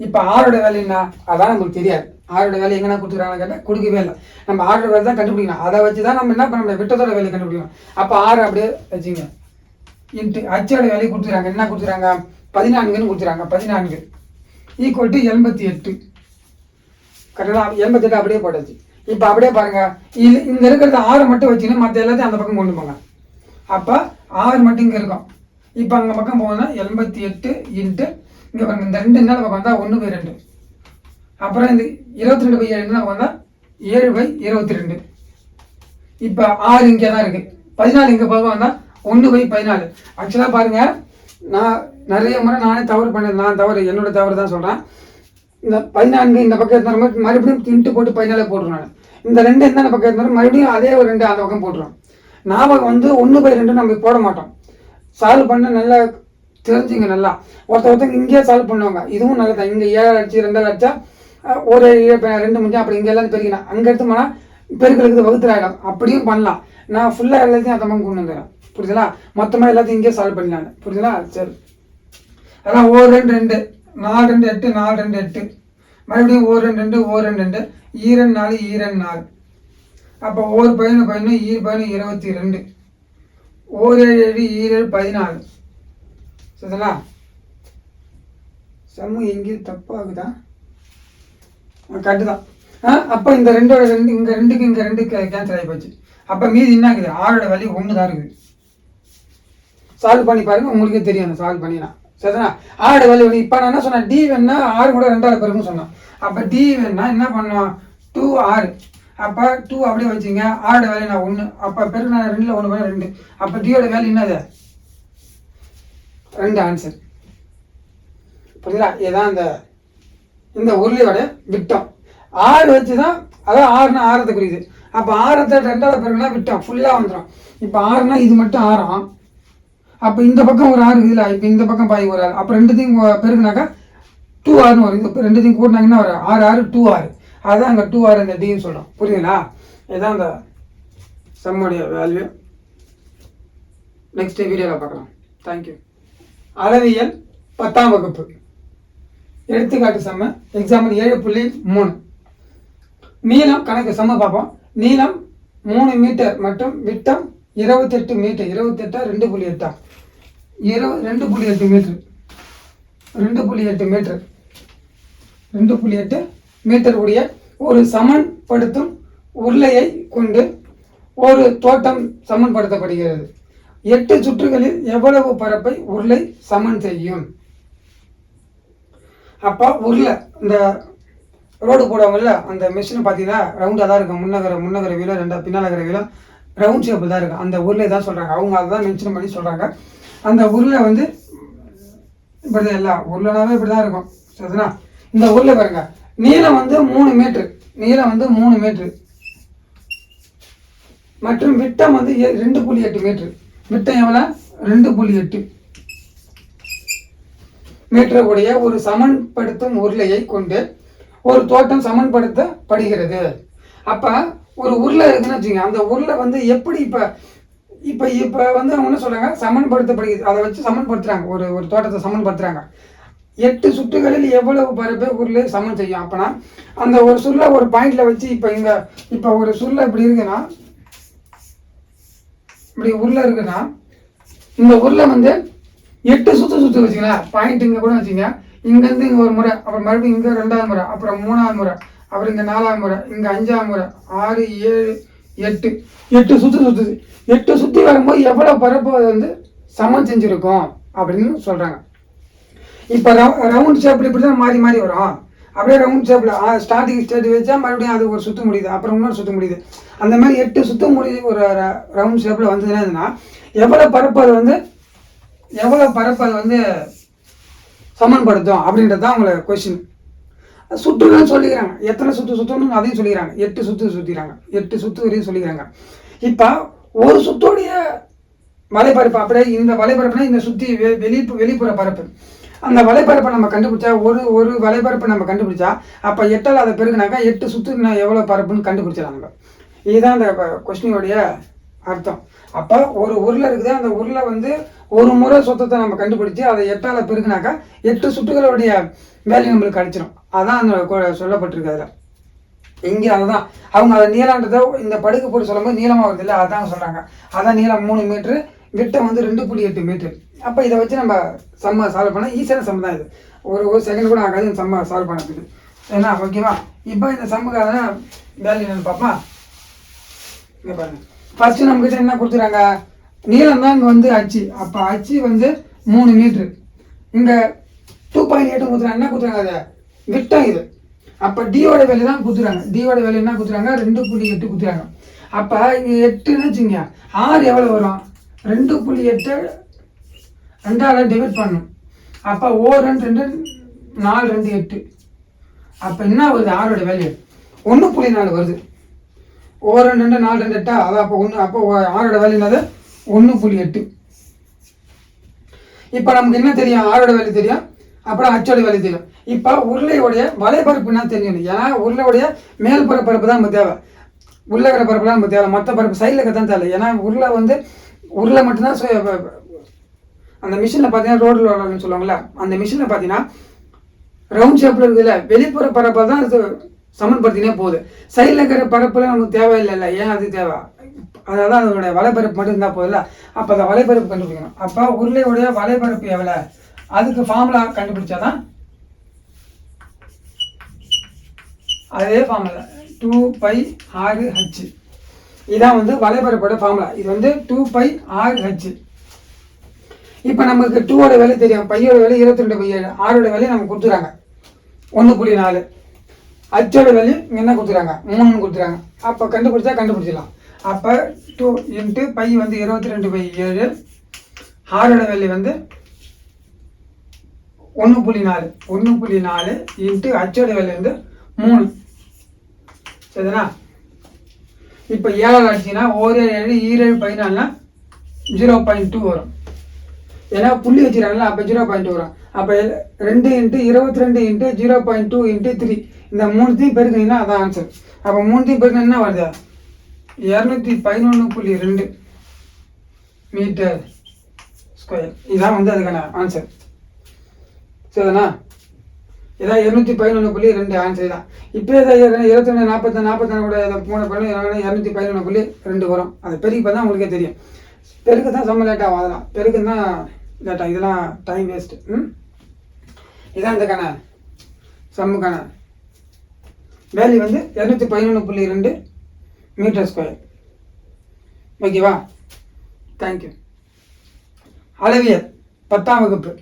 இப்போ ஆரோட வேலைன்னா அதான் நமக்கு தெரியாது. ஆரோட வேலை எங்கன்னா கொடுத்துக்கிறாங்க கேட்டால் கொடுக்கவே இல்லை. நம்ம ஆரோட வேலை தான் கண்டுபிடிக்கணும். அதை வச்சு தான் நம்ம என்ன பண்ண முடியும், விட்டத்தோட வேலையை கண்டுபிடிக்கணும். அப்போ 6 அப்படியே வச்சுங்க. இன்ட்டு அச்சோட வேலையை கொடுத்துறாங்க. என்ன கொடுத்துறாங்க, 14ன்னு கொடுத்துறாங்க. 14 = 88. கரெக்டாக 88 அப்படியே போட்டாச்சு. இப்போ அப்படியே பாருங்க, இது இங்கே இருக்கிறது 6 மட்டும் வச்சுன்னு மற்ற எல்லாத்தையும் அந்த பக்கம் கொண்டு போங்க. அப்போ 6 மட்டும் இங்கே இருக்கும். இப்போ அங்கே பக்கம் போகணும்னா 88 இன்ட்டு இங்கே பாருங்க, இந்த 2 என்ன பக்கம் வந்தால் 1/2. அப்புறம் இந்த 22/7 என்ன வந்தால் 7/22. இப்போ 6 இங்கே தான் இருக்குது. 14 இங்கே பக்கம் வந்தால் 1/14. ஆக்சுவலாக பாருங்கள், நான் நிறைய முறை நானே தவறு பண்ணேன். நான் தவறு, என்னோட தவறு தான் சொல்கிறேன். இந்த 14 இந்த பக்கம் இருந்தாலும் மறுபடியும் இன்ட்டு போட்டு 14 போட்டுருவேன். இந்த 2 எந்த பக்கம் இருந்தாலும் மறுபடியும் அதே ஒரு 2 அந்த பக்கம் போட்டுருவோம். ஞாபகம் வந்து 1/2 நம்ம போட மாட்டோம். சால்வ் பண்ண நல்லா தெரிஞ்சுங்க. நல்லா ஒருத்தங்க இங்கேயே சால்வ் பண்ணுவாங்க. இதுவும் நல்லா தான். இங்கே 7 அடிச்சு 2 அடிச்சா ஒரு 2 முடிஞ்சா அப்படி இங்கே எல்லாத்தையும் பெருக்கினா அங்கே எடுத்து போனால் பெருக்களுக்கு வகுத்துல ஆகிடும். அப்படியும் பண்ணலாம். நான் ஃபுல்லாக எல்லாத்தையும் அந்த பக்கம் கொண்டு வந்துடுறேன். புரியுதுங்களா? மொத்தமாக எல்லாத்தையும் இங்கே சால்வ் பண்ணலான்னு. புரியுதுங்களா? சரி, அதான் 1 2 2 4 2 8 4 2 8. மறுபடியும் 1 2 2 1 2 2 4 2 4. அப்போ 1 11 11 22 1 7 7 14. சரிங்களா? சமூக எங்கேயும் தப்பாகுதா? கரெக்டு தான். அப்போ இந்த 2 இங்கே 2க்கு இங்கே 2 கேன்சல் ஆகி போச்சு. அப்போ மீதி என்ன இருக்குது, 6ஓட வேல்யூ 1 தான் இருக்குது. சால்வ் பண்ணி பாருங்க, உங்களுக்கே தெரியும். அந்த சால்வ் பண்ணினா சரிங்களா? 6ஓட வேல்யூ இப்போ நான் என்ன சொன்னேன், டி வேணுன்னா 6 கூட 2ஆல் பெருக்குன்னு சொன்னேன். அப்போ டி வேணுன்னா என்ன பண்ணோம், 2r. அப்போ 2 அப்படியே வச்சுங்க. ஆரோட வேல்யூ நான் 1. அப்போ பெருக்கினா 2ல் 1 வேலை 2. அப்போ டியோட வேல்யூ என்னது 2 ஆன்சர். புரியுதா? இதுதான் இந்த உருளையோட விட்டம். 6 வச்சு தான், அதாவது 6னா ஆரத்தை குறியுது. அப்போ ஆரத்தை 2ஆவது பெருக்கினா விட்டம் ஃபுல்லாக வந்துடும். இப்போ 6னா இது மட்டும் 6ஆம். அப்போ இந்த பக்கம் ஒரு 6 இருக்குதுல்ல, இப்போ இந்த பக்கம் பாதி ஒரு 6. அப்போ ரெண்டுத்தையும் பெருக்குனாக்கா 2R வரும். இது ரெண்டுத்தையும் கூட்டினாங்கன்னா வரும் 6 6 2R. அதுதான் அங்கே 2R இந்த டின்னு சொல்கிறோம். புரியுதுங்களா? இதுதான் அந்த சம்முடைய வேல்யூ. நெக்ஸ்ட் வீடியோவில் பார்க்கலாம். தேங்க்யூ. அளவியல் 10ஆம் வகுப்பு எடுத்துக்காட்டு சம்ம எக்ஸாம்பிள் 7.3. நீளம் கணக்கு சம்ம பார்ப்போம். நீளம் 3 மீட்டர் மற்றும் விட்டம் 28 மீட்டர். 28 2.8 2.8 மீட்டர். 2.8 மீட்டர் 2.8 மீட்டர் உடைய ஒரு சமன்படுத்தும் உருளையை கொண்டு ஒரு தோட்டம் சமன்படுத்தப்படுகிறது. 8 சுற்றுகளில் எவ்வளவு பரப்பை உருளை சமன் செய்யும்? அப்போ உருளை இந்த ரோடு போடுவாங்கல்ல, அந்த மிஷினை பார்த்தீங்கன்னா ரவுண்டாக தான் இருக்கும். முன்னகர வீலம் 2 பின்னாலகிற வீலம் ரவுண்ட் ஷேப்பில் தான் இருக்கும். அந்த உருளை தான் சொல்கிறாங்க. அவங்க அதை தான் மென்ஷன் பண்ணி சொல்கிறாங்க. அந்த உருளை வந்து இப்படி தான், எல்லாம் உருளைனாவே இப்படி தான் இருக்கும். சரிங்களா? இந்த உருளை பாருங்க, நீளம் வந்து 3 மீட்ரு. நீளம் வந்து 3 மீட்ரு மற்றும் விட்டம் வந்து 2.8 மீட்ரு. விட்டம் எவ்வளோ? 2.8 மீட்டர் உடைய ஒரு சமன்படுத்தும் உருளையை கொண்டு ஒரு தோட்டம் சமன்படுத்தப்படுகிறது. அப்போ ஒரு உருளை இருக்குன்னு வச்சுங்க. அந்த உருளை வந்து எப்படி இப்போ வந்து அவங்க என்ன சொல்கிறாங்க, சமன்படுத்தப்படுகிறது. அதை வச்சு சமன்படுத்துகிறாங்க. ஒரு தோட்டத்தை சமன்படுத்துகிறாங்க. 8 சுற்றுகளில் எவ்வளவு பரப்பை உருளை சமன் செய்யும்? அப்போனா அந்த ஒரு சுருளை ஒரு பாயிண்டில் வச்சு இப்போ ஒரு சுருளை இப்படி இருக்குன்னா, இப்படி உருளை இருக்குன்னா, இந்த உருளை வந்து 8 சுற்று வச்சுங்களேன். பாயிண்ட் இங்கே கூட வச்சுங்க. இங்கேருந்து இங்கே ஒரு முறை, அப்புறம் மறுபடியும் இங்கே 2வது முறை, அப்புறம் 3வது முறை, அப்புறம் இங்கே 4வது முறை, இங்கே 5வது முறை, 6 7 8 சுற்றுது. 8 சுற்றி வரும்போது எவ்வளோ பரப்பு வந்து சமன் செஞ்சுருக்கோம் அப்படின்னு சொல்கிறாங்க. இப்போ ரவுண்ட் ஷேப்பில் இப்படி தான் மாறி மாறி வரும். அப்படியே ரவுண்ட் ஷேப்பில் ஸ்டார்டிங் ஸ்டேட் வச்சா மறுபடியும் அது ஒரு சுற்று முடியுது, அப்புறம் இன்னொரு சுற்று முடியுது. அந்த மாதிரி 8 சுற்று முடியுது ஒரு ரவுண்ட் ஷேப்பில் வந்ததுன்னா எவ்வளோ பரப்பு அது வந்து சமன்படுத்தும் அப்படின்றது தான் உங்களை கொஸ்டின். சுற்றுன்னு சொல்லிக்கிறாங்க. எத்தனை சுற்றணும் அதையும் சொல்லிக்கிறாங்க. 8 சுற்றுறாங்க. 8 சுற்று வரையும் சொல்லிக்கிறாங்க. இப்போ ஒரு சுற்றுடைய வலைப்பரப்பு, அப்படியே இந்த வலைப்பரப்புனா இந்த சுற்றி வெளிப்புற பரப்பு. அந்த வலைப்பரப்பை நம்ம கண்டுபிடிச்சா, ஒரு வலைப்பரப்பை நம்ம கண்டுபிடிச்சா, அப்போ 8ஆல் அதை பெருக்குனாக்கா 8 சுற்று எவ்வளோ பரப்புன்னு கண்டுபிடிச்சிடலாம். இதுதான் அந்த கொஸ்டினுடைய அர்த்தம். அப்போ ஒரு உருளை இருக்குது. அந்த உருளை வந்து ஒரு முறை சுத்தத்தை நம்ம கண்டுபிடிச்சி அதை 8ஆல் பெருக்குனாக்கா 8 சுற்றுகளுடைய வேல்யூ நம்மளுக்கு கிடைச்சிடும். அதான் அந்த சொல்லப்பட்டிருக்கு. அதில் இங்கே அதுதான் அவங்க அதை நீளன்றதை இந்த படுக்கை போட்டு சொல்லும்போது நீளமாக வருது இல்லை, அதான் சொல்கிறாங்க. அதான் நீளம் 3 மீட்ரு, விட்டம் வந்து 2.8 மீட்ரு. அப்போ இதை வச்சு நம்ம சம்ம சால்வ் பண்ணால் ஈஸியான சம் தான் இது. ஒரு செகண்ட் கூட ஆகாது இந்த சம்ம சால்வ் பண்ணதுக்கு. ஏன்னா ஓகேவா? இப்போ இந்த சம்முக்கான வேல்யூ என்னன்னு பார்ப்போம். இங்கே பாருங்கள். ஃபஸ்ட்டு நம்மக்கிட்ட என்ன கொடுத்துறாங்க, நீளம் தான் இங்கே வந்து அச்சு. அப்போ அச்சு வந்து 3 மீட்ரு. இங்கே 2.8 கொடுத்துறாங்க. என்ன கொடுத்துறாங்க? அதை விட்டம் இது. அப்போ டியோட வேல்யூ தான் கொடுத்துறாங்க. டியோட வேல்யூ என்ன கொடுத்துறாங்க? 2.8 கொடுத்துறாங்க. அப்போ இங்கே 8ன்னு வச்சுங்க. 6 எவ்வளோ வரும்? 2.8 2ஆல் டிவைட் பண்ணணும். அப்போ 2 4 2 8. அப்போ என்ன வருது? 6ஓட வேல்யூ 1.4 வருது. 2 2 4 2 8. அதான் அப்போ 1. அப்போ 6ஓட வேல்யூ என்னது? 1.8. இப்போ நமக்கு என்ன தெரியும்? 6ஓட வேல்யூ தெரியும், அப்புறம் அச்சோட வேல்யூ தெரியும். இப்போ உருளையோடைய வலைப்பரப்புன்னா தெரிஞ்சுக்கணும். ஏன்னா உருளையோடைய மேல்புற பரப்பு தான் நமக்கு தேவை. உள்ளகிற பரப்பு தான் நமக்கு தேவை. மற்ற பரப்பு சைடில் தான் தேவை. ஏன்னா உருளை மட்டும்தான். அந்த மிஷினில் பார்த்தீங்கன்னா ரோடில் வரலாம்னு சொல்லுவாங்கள்ல, அந்த மிஷினில் பார்த்தீங்கன்னா ரவுண்ட் ஷேப்பில் இருக்குதுல்ல, வெளிப்புற பரப்பை தான் இது சமன்படுத்தினே போகுது. சைடில் இருக்கிற பரப்புலாம் நமக்கு தேவையில்லை. ஏன் அது தேவை? அதனால தான் அதோடைய வலைப்பரப்பு மட்டும் இருந்தால் போதில்ல. அப்போ அந்த வலைப்பரப்பு கண்டுபிடிக்கணும். அப்போ உருளையோடைய வலைப்பரப்பு எவ்வளோ, அதுக்கு ஃபார்முலா கண்டுபிடிச்சாதான் அதே ஃபார்முலா 2πr/h. இதான் வந்து வலைப்பரப்போட ஃபார்முலா. இது வந்து 2πr/h. இப்போ நமக்கு 2ஓட வேல்யூ தெரியும், பையோட வேல்யூ 22/7, 6ஓட வேல்யூ நமக்கு கொடுத்துறாங்க 1.4. அச்சோட வேல்யூ இங்கே என்ன கொடுத்துறாங்க 3 கொடுத்துறாங்க. அப்போ கண்டுபிடிச்சிடலாம். அப்போ 2 இன்ட்டு பை வந்து 22/7, ஆரோட வேல்யூ வந்து 1.4 இன்ட்டு அச்சோட வேல்யூ வந்து 3. சரிதானா? இப்போ 7 அடிச்சிங்கன்னா 1 7 7 14 0.2 வரும். ஏன்னா புள்ளி வச்சுக்கிறாங்களா, அப்போ 0.2 வரும். அப்போ 2 இன்ட்டு 22 இன்ட்டு 0.2 இன்ட்டு 3 இந்த 3த்தையும் பெருக்கினீங்கன்னா அதான் ஆன்சர். அப்போ 3த்தையும் பெருக்கினா என்ன வருது? 211.2 மீட்டர் ஸ்கொயர். இதான் வந்து அதுக்கான ஆன்சர். சரிதானா? இதான் 211.2 ஆன்சர் தான். இப்போ 22 40 கூட 3 பண்ணி 211.2 வரும். அது பெருக்கி பார்த்தா உங்களுக்கே தெரியும். பெருக்கு தான் செம்ம லேட்டாகும். அதெல்லாம் பெருக்கு தான் லேட்டாகும். இதெல்லாம் டைம் வேஸ்ட்டு. இதான் இதுக்கான சம்முக்கான வேல்யூ வந்து 211.2 மீட்டர் ஸ்கொயர். ஓகேவா? தேங்க்யூ. அளவியல் 10ஆம் வகுப்பு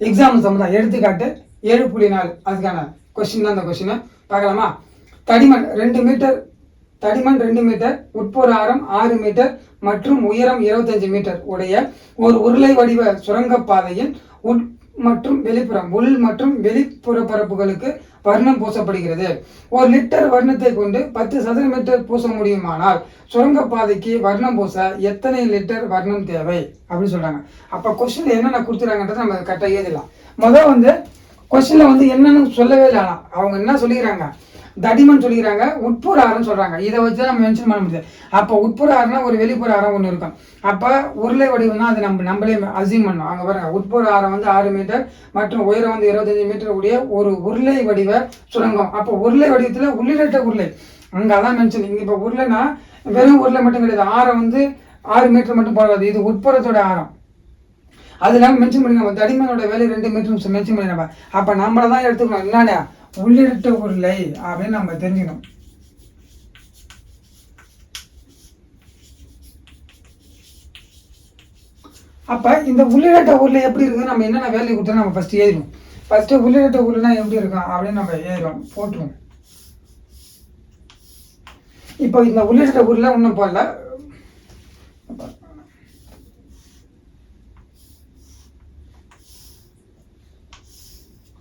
எக்ஸாம் சம் தான். எடுத்துக்காட்டு 7.4 அதுக்கான கொஸ்டின் தான். அந்த கொஸ்டினை பார்க்கலாமா? தடிமன் 2 மீட்டர், உட்புற ஆரம் 6 மீட்டர் மற்றும் உயரம் 25 மீட்டர் உடைய ஒரு உருளை வடிவ சுரங்கப்பாதையின் உள் மற்றும் வெளிப்புற பரப்புகளுக்கு வர்ணம் பூசப்படுகிறது. 1 லிட்டர் வர்ணத்தை கொண்டு 10 சதுர மீட்டர் பூச முடியுமானால் சுரங்கப்பாதைக்கு வர்ணம் பூச எத்தனை லிட்டர் வர்ணம் தேவை அப்படின்னு சொல்றாங்க. அப்ப கொஸ்டின்ல என்னென்ன கொடுத்துறாங்கன்றத நம்ம கரெக்டாக எழுதலாம். முதல் வந்து கொஸ்டின்ல வந்து என்னன்னு சொல்லவே இல்லை. அவங்க என்ன சொல்லிக்கிறாங்க? தடிமன் சொல்லிக்கிறாங்க, உட்புற ஆரம் சொல்றாங்க. இதை வச்சு நம்ம மென்ஷன் பண்ண முடியாது. அப்போ உட்புற ஆரம்னா ஒரு வெளிப்புற ஆரம் ஒன்று இருக்கும். அப்போ உருளை வடிவம் தான் அது நம்மளே அசியூம் பண்ணோம். அங்கே பாருங்க, உட்புற ஆரம் வந்து 6 மீட்டர் மற்றும் உயரம் வந்து 25 மீட்டர் உடைய ஒரு உருளை வடிவ சுரங்கம். அப்போ உருளை வடிவத்தில் உள்ளிடட்ட உருளை அங்கே அதான் மென்ஷன். இங்கே இப்போ உருளைனா வெறும் உருளை மட்டும் கிடையாது. ஆரம் வந்து 6 மீட்டர் மட்டும் போடாது. இது உட்புறத்தோட ஆரம். அது இல்லாமல் மென்ஷன் பண்ணிக்கலாம். தடிமனோட வேலை 2 மீட்டர் மென்ஷன் பண்ணிடலாம். அப்போ நம்மளை தான் எடுத்துக்கணும். என்னன்னா உள்ளிட்ட உருளை அப்படின்னு நம்ம தெரிஞ்சுக்கணும். அப்ப இந்த உள்ளிட்ட உருளை எப்படி இருக்கு, நம்ம என்னென்ன வேல்யூ கொடுத்தா நம்ம ஃபர்ஸ்ட் எழுதணும். ஃபர்ஸ்ட் உள்ளிட்ட உருளைனா எப்படி இருக்கும் அப்படின்னு நம்ம எழுதுறோம், போட்டுருவோம். இப்போ இந்த உள்ளிட்ட உருளை ஒன்றும் போடல.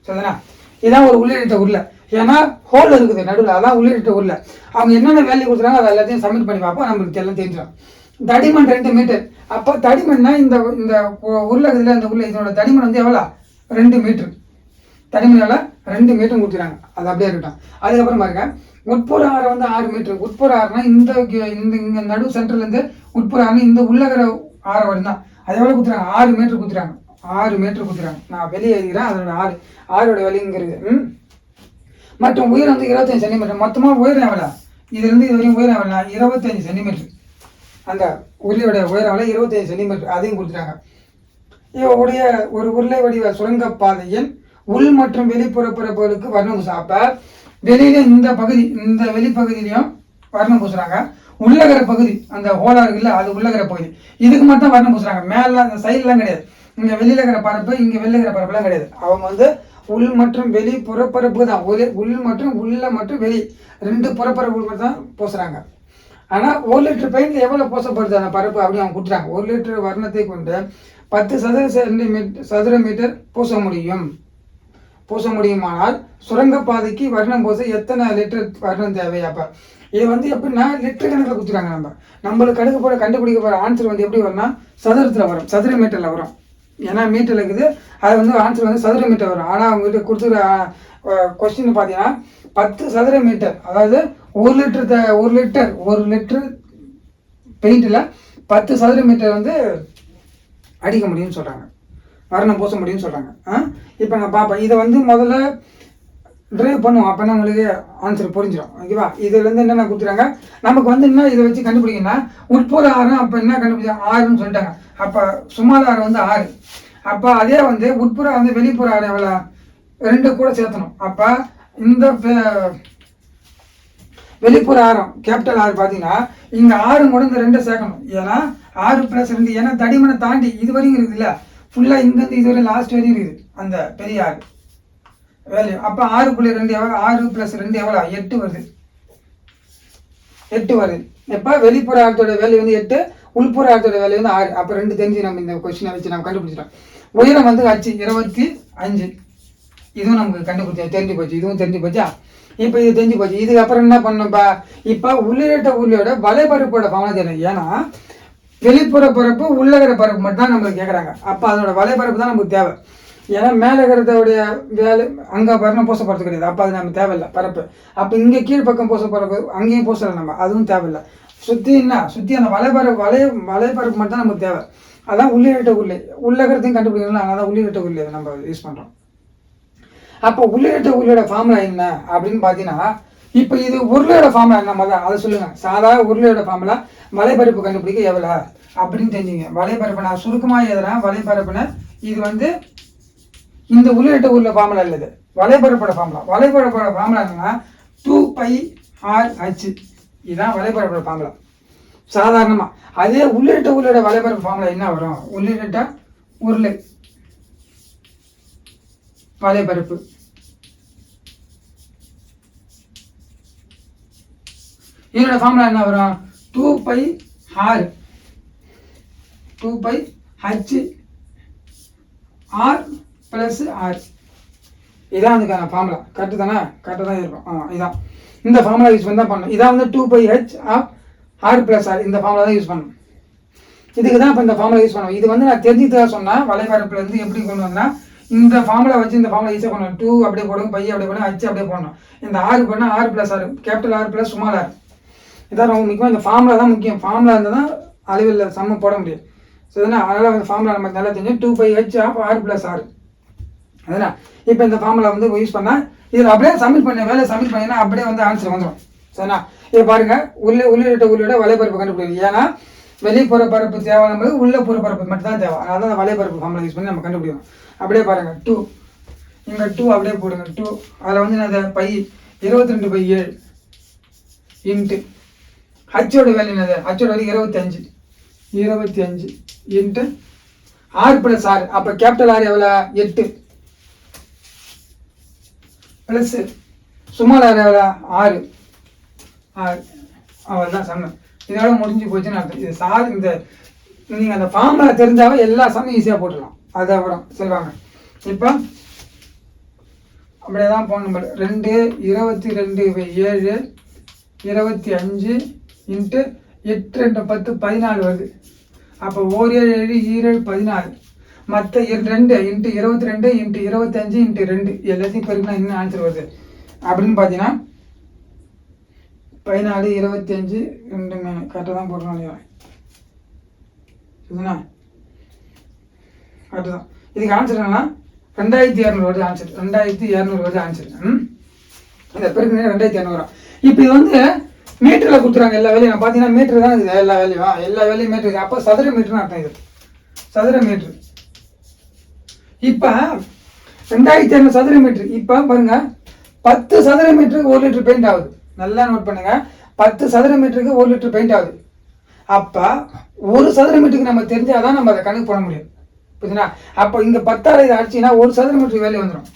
சரிதானா? இதான் ஒரு உள்ளிட்ட உருளை. ஏன்னா ஹோல் இருக்குது நடுவில், அதான் உள்ளிட்ட உருளை. அவங்க என்னென்ன வேல்யூ கொடுத்துறாங்க அதை எல்லாத்தையும் சப்மிட் பண்ணி பார்ப்போம், நம்மளுக்கு எல்லாம் தெரிஞ்சிடும். தடிமன் 2 மீட்டர். அப்போ தடிமன்னா இந்த இந்த உருளை இருக்குதுல, இந்த உருளை இதோட தடிமன் வந்து எவ்வளோ? 2 மீட்டர். தடிமன் எவ்வளோ? 2 மீட்டர் கொடுத்துறாங்க. அது அப்படியே இருக்கட்டும். அதுக்கப்புறம் பாருங்க, உட்புற ஆரம் வந்து 6 மீட்டர். உட்புற ஆரம்னா இந்த இங்கே நடு சென்டர்லேருந்து உட்புற ஆரம் இந்த உள்ளகிற ஆரம் வரும் தான். அது எவ்வளோ கொடுத்துறாங்க? 6 மீட்டர் கொடுத்துறாங்க. 6 மீட்டர் கொடுத்துறாங்க. நான் வெளியே எழுதிக்கிறேன். அதோட ஆரோட விலைங்கிறது. மற்றும் உயரம் வந்து 25 சென்டிமீட்டர். மொத்தமாக உயரம் எவ்வளோ? இதுலேருந்து இது வரையும் உயரம் எவ்வளோ? 25 சென்டிமீட்டர். அந்த உருளையோட உயரம் எவ்வளோ? 25 சென்டிமீட்டர். அதையும் கொடுத்துட்டாங்க. இவருடைய ஒரு உருளை வடிவ சுரங்கப்பாதையின் உள் மற்றும் வெளிப்புற பரப்புகளுக்கு வர்ணம் பூசாப்ப வெளியில இந்த பகுதி, இந்த வெளிப்பகுதியிலையும் வர்ணம் பூசுறாங்க. உள்ளகிற பகுதி அந்த ஹோலா இருக்குல்ல, அது உள்ளகிற பகுதி, இதுக்கு மட்டும் வர்ணம் பூசுறாங்க. மேல அந்த சைட்லாம் கிடையாது. இங்க வெளியில இருக்கிற பரப்பு, இங்க வெளியில இருக்கிற பரப்புலாம் கிடையாது. அவங்க வந்து உள் மற்றும் வெளி புறப்பரப்பு தான். உள் மற்றும் உள்ள மற்றும் வெளி 2 புறப்பரப்பு மட்டும் தான் பூசுறாங்க. ஆனால் 1 லிட்டர் பெயிண்ட்ல எவ்வளவு பூசப்படுது அந்த பரப்பு அப்படின்னு அவங்க கொடுத்துறாங்க. 1 லிட்டர் வர்ணத்தை கொண்டு 10 சதுர மீட்டர் பூச முடியுமானால் சுரங்கப்பாதைக்கு வர்ணம் பூச எத்தனை லிட்டர் வர்ணம் தேவை? அப்ப இது வந்து எப்படின்னா லிட்டர் கணக்கில் கொடுத்துருக்காங்க. நம்மளுக்கு கண்டுபிடிக்க போகிற ஆன்சர் வந்து எப்படி வரும்னா சதுரத்தில் வரும், சதுர மீட்டரில் வரும். ஏன்னா மீட்டர் இருக்குது, அது வந்து ஆன்சர் வந்து சதுர மீட்டர் வரும். ஆனால் அவங்ககிட்ட கொடுத்துருக்க கொஸ்டின் பார்த்தீங்கன்னா 10 சதுர மீட்டர், அதாவது 1 லிட்டர் பெயிண்டில் 10 சதுர மீட்டர் வந்து அடிக்க முடியும்னு சொல்கிறாங்க, வர்ணம் பூச முடியும்னு சொல்கிறாங்க. இப்போ நான் பார்ப்பேன். இதை வந்து முதல்ல ட்ரைவ் பண்ணுவோம், அப்போனா உங்களுக்கு ஆன்சர் புரிஞ்சிடும். ஓகேவா? இதுலேருந்து என்னென்ன கொடுத்துறாங்க, நமக்கு வந்து என்ன இதை வச்சு கண்டுபிடிக்கணும்னா உட்புற ஆரம். அப்போ என்ன கண்டுபிடிச்சாங்க? 6ன்னு சொல்லிட்டாங்க. அப்போ சுமார் ஆரம் வந்து 6. அப்போ அதே வந்து உட்புற வந்து வெளிப்புற ஆரம் எவ்வளோ? 2 கூட சேர்த்தணும். அப்போ இந்த வெளிப்புற ஆரம் கேபிட்டல் ஆர் பார்த்தீங்கன்னா இங்கே 6 கூட இந்த 2 சேர்க்கணும். ஏன்னா 6 + 2, ஏன்னா தடிமனை தாண்டி இது வரைக்கும் இருக்குது இல்லை, ஃபுல்லாக இங்கேருந்து இது வரையும் லாஸ்ட் வரையும் இருக்குது அந்த பெரிய ஆறு. வேல்யூ. அப்போ 6.2 எவ்வளோ? 6 + 2 எவ்வளோ? 8 வருது. 8 வருது. இப்போ வெளிப்புற ஆரத்தோட வேல்யூ வந்து 8, உள்புற ஆரத்தோட வேல்யூ வந்து 6. அப்போ 2 தெரிஞ்சு நம்ம இந்த கொஸ்டினை வச்சு நம்ம கண்டுபிடிச்சிட்டோம். உயரம் வந்து h 25. இதுவும் நமக்கு தெரிஞ்சு போச்சு. இதுவும் தெரிஞ்சு போச்சா? இப்போ இது தெரிஞ்சு போச்சு. இதுக்கப்புறம் என்ன பண்ணணும்ப்பா? இப்போ உள்ளிட்ட உள்ளோட வலைபரப்போட ஃபார்முலா தெரியும். ஏன்னா வெளிப்புற பரப்பு உள்ளகர பரப்பு மட்டும் தான் நம்மளுக்கு கேட்குறாங்க. அப்போ அதோட வலைபரப்பு தான் நமக்கு தேவை. ஏன்னா மேலே இருக்கிறதோடைய வேலை அங்கே வரணும் பூச போகிறது கிடையாது. அப்போ அது நம்ம தேவையில்லை பரப்பு. அப்போ இங்கே கீழ்ப்பக்கம் பூச போகிறப்பு அங்கேயும் பூசலை நம்ம, அதுவும் தேவையில்லை. சுற்றி அந்த வலைபரப்பு மட்டும் தான் நமக்கு தேவை. அதான் உள்ளிட்ட உள்ளகரத்தையும் கண்டுபிடிக்கணும். அதனால தான் உள்ளிட்ட உள்ளே நம்ம யூஸ் பண்ணுறோம். அப்போ உள்ளிட்ட உள்ளோட ஃபார்முலா என்ன அப்படின்னு பார்த்தீங்கன்னா, இப்போ இது உருளையோட ஃபார்முலா என்ன தான் அதை சொல்லுங்கள். சாதாரண உருளையோட ஃபார்முலா வலைபரப்பு கண்டுபிடிக்க எவ்வளோ அப்படின்னு தெரிஞ்சுங்க. வலைபரப்பு நான் சுருக்கமாக எழுதுறேன். வலைபரப்புன்னு இது வந்து இந்த உள்ளிட்ட உள்ள ஃபார்முலா இல்லது, வலைபரப்போட ஃபார்முலா. வலைபரப்போட ஃபார்முலா என்னன்னா 2πRh. இதுதான் வலைபரப்போட ஃபார்முலா சாதாரணமாக. அதே உள்ளிட்ட உள்ளோட வலைபரப்பு ஃபார்முலா என்ன வரும்? உள்ளிட்ட உருளை வலைபரப்பு இதோட ஃபார்முலா என்ன வரும்? 2πr 2πh r + r. இதான் அதுக்கான ஃபார்முலா. கரெக்டு தானே? கரெக்டாக தான் இருக்கும். இதான் இந்த ஃபார்முலா யூஸ் பண்ணி தான் பண்ணணும். இதான் வந்து 2πh r + r. இந்த ஃபார்முலா தான் யூஸ் பண்ணணும். இதுக்கு தான் இப்போ இந்த ஃபார்முலா யூஸ் பண்ணுவோம். இது வந்து நான் தெரிஞ்சுதான் சொன்னேன். வலைபரப்புலேருந்து எப்படி கொண்டு வந்தேன், இந்த ஃபார்முலா வச்சு இந்த ஃபார்முலா ஈஸியாக பண்ணணும். 2 அப்படியே போடுங்க, பை அப்படியே போடுங்க, h அப்படியே போடணும். இந்த r பண்ணால் r + r, capital R + small r. இதான் ரொம்ப முக்கியம். இந்த ஃபார்முலா தான் முக்கியம். ஃபார்முலா இருந்தால் தான் அளவில் சம்ம போட முடியும். ஸோ அதனால் அந்த ஃபார்முலா நமக்கு நல்லா தெரிஞ்சு 2πh r + r. அதனால் இப்போ இந்த ஃபார்முலா வந்து யூஸ் பண்ணால் இதில் அப்படியே சப்மிட் சப்மிட் பண்ணிங்கன்னா அப்படியே வந்து ஆன்சர் வந்துடும். சரிண்ணா? இதை பாருங்கள். உள்ளிட்ட உள்ளோட வலைபரப்பு கண்டுபிடிக்கும். ஏன்னா வெளிப்புற பரப்பு தேவை, நம்மளுக்கு உள்ள புற பரப்பு மட்டும் தான் தேவை. அதனால தான் வலைபரப்பு ஃபார்முலா யூஸ் பண்ணி நம்ம கண்டுபிடிக்கணும். அப்படியே பாருங்கள். 2 இங்கே 2 அப்படியே போடுங்க. 2 அதில் வந்து நான் பை 22/7 இன்ட்டு ஹச்சோட வேல்யூ என்னது? ஹச்சோட வேல்யூ 25 இன்ட்டு r + r. அப்போ கேபிட்டல் R எவ்வளோ? 8 ப்ளஸ் ஸ்மால் r எவ்வளோ? 6. அவ்வளோதான் சம்ம. இதோட முடிஞ்சு போச்சுன்னு அர்த்தம். இது இந்த நீங்கள் அந்த ஃபார்முலா தெரிஞ்சாவே எல்லா சம்மையும் ஈஸியாக போட்டுடலாம். அது அப்புறம் சொல்லுவாங்க. இப்போ அப்படியே தான் போன் நம்பர் 2 22/7 25 இன்ட்டு 8 2 10 14 வருது. அப்போ 1 7 7 14. மற்ற 2 இன்ட்டு 22 இன்ட்டு 25 இன்ட்டு 2 எல்லாத்தையும் பெருக்கினா என்ன ஆன்சர் வருது அப்படின்னு பார்த்தீங்கன்னா 14 25 2 கரெக்டாக தான் போடுறோம் இல்லையா? சரிண்ணா? கரெக்டு தான். இதுக்கு ஆன்சர் என்னன்னா 2200 வருது ஆன்சர். 2200 வருது ஆன்சர். இந்த பெருக்கு 2200 வரும். இப்போ இது வந்து மீட்டரில் கொடுத்துறாங்க எல்லா வேலையும். நான் பார்த்தீங்கன்னா மீட்டர் தான் இருக்குது எல்லா வேலையும் மீட்டர் இருக்குது. அப்போ சதுர மீட்டர்னு அர்த்தம். இது சதுர மீட்ரு. இப்போ 2200 சதுர மீட்ரு. இப்போ பாருங்க 10 சதுர மீட்டருக்கு 1 லிட்டர் பெயிண்ட் ஆகுது. நல்லா நோட் பண்ணுங்க. 10 சதுர மீட்டருக்கு 1 லிட்டர் பெயிண்ட் ஆகுது. அப்போ 1 சதுர மீட்டருக்கு நம்ம தெரிஞ்சாதான் நம்ம அதை கணக்கு போட முடியும். புரியுதுங்களா? அப்போ இங்கே 10ஆல் இதை அடிச்சிங்கன்னா 1 சதுர மீட்டருக்கு வேலையை வந்துடும்.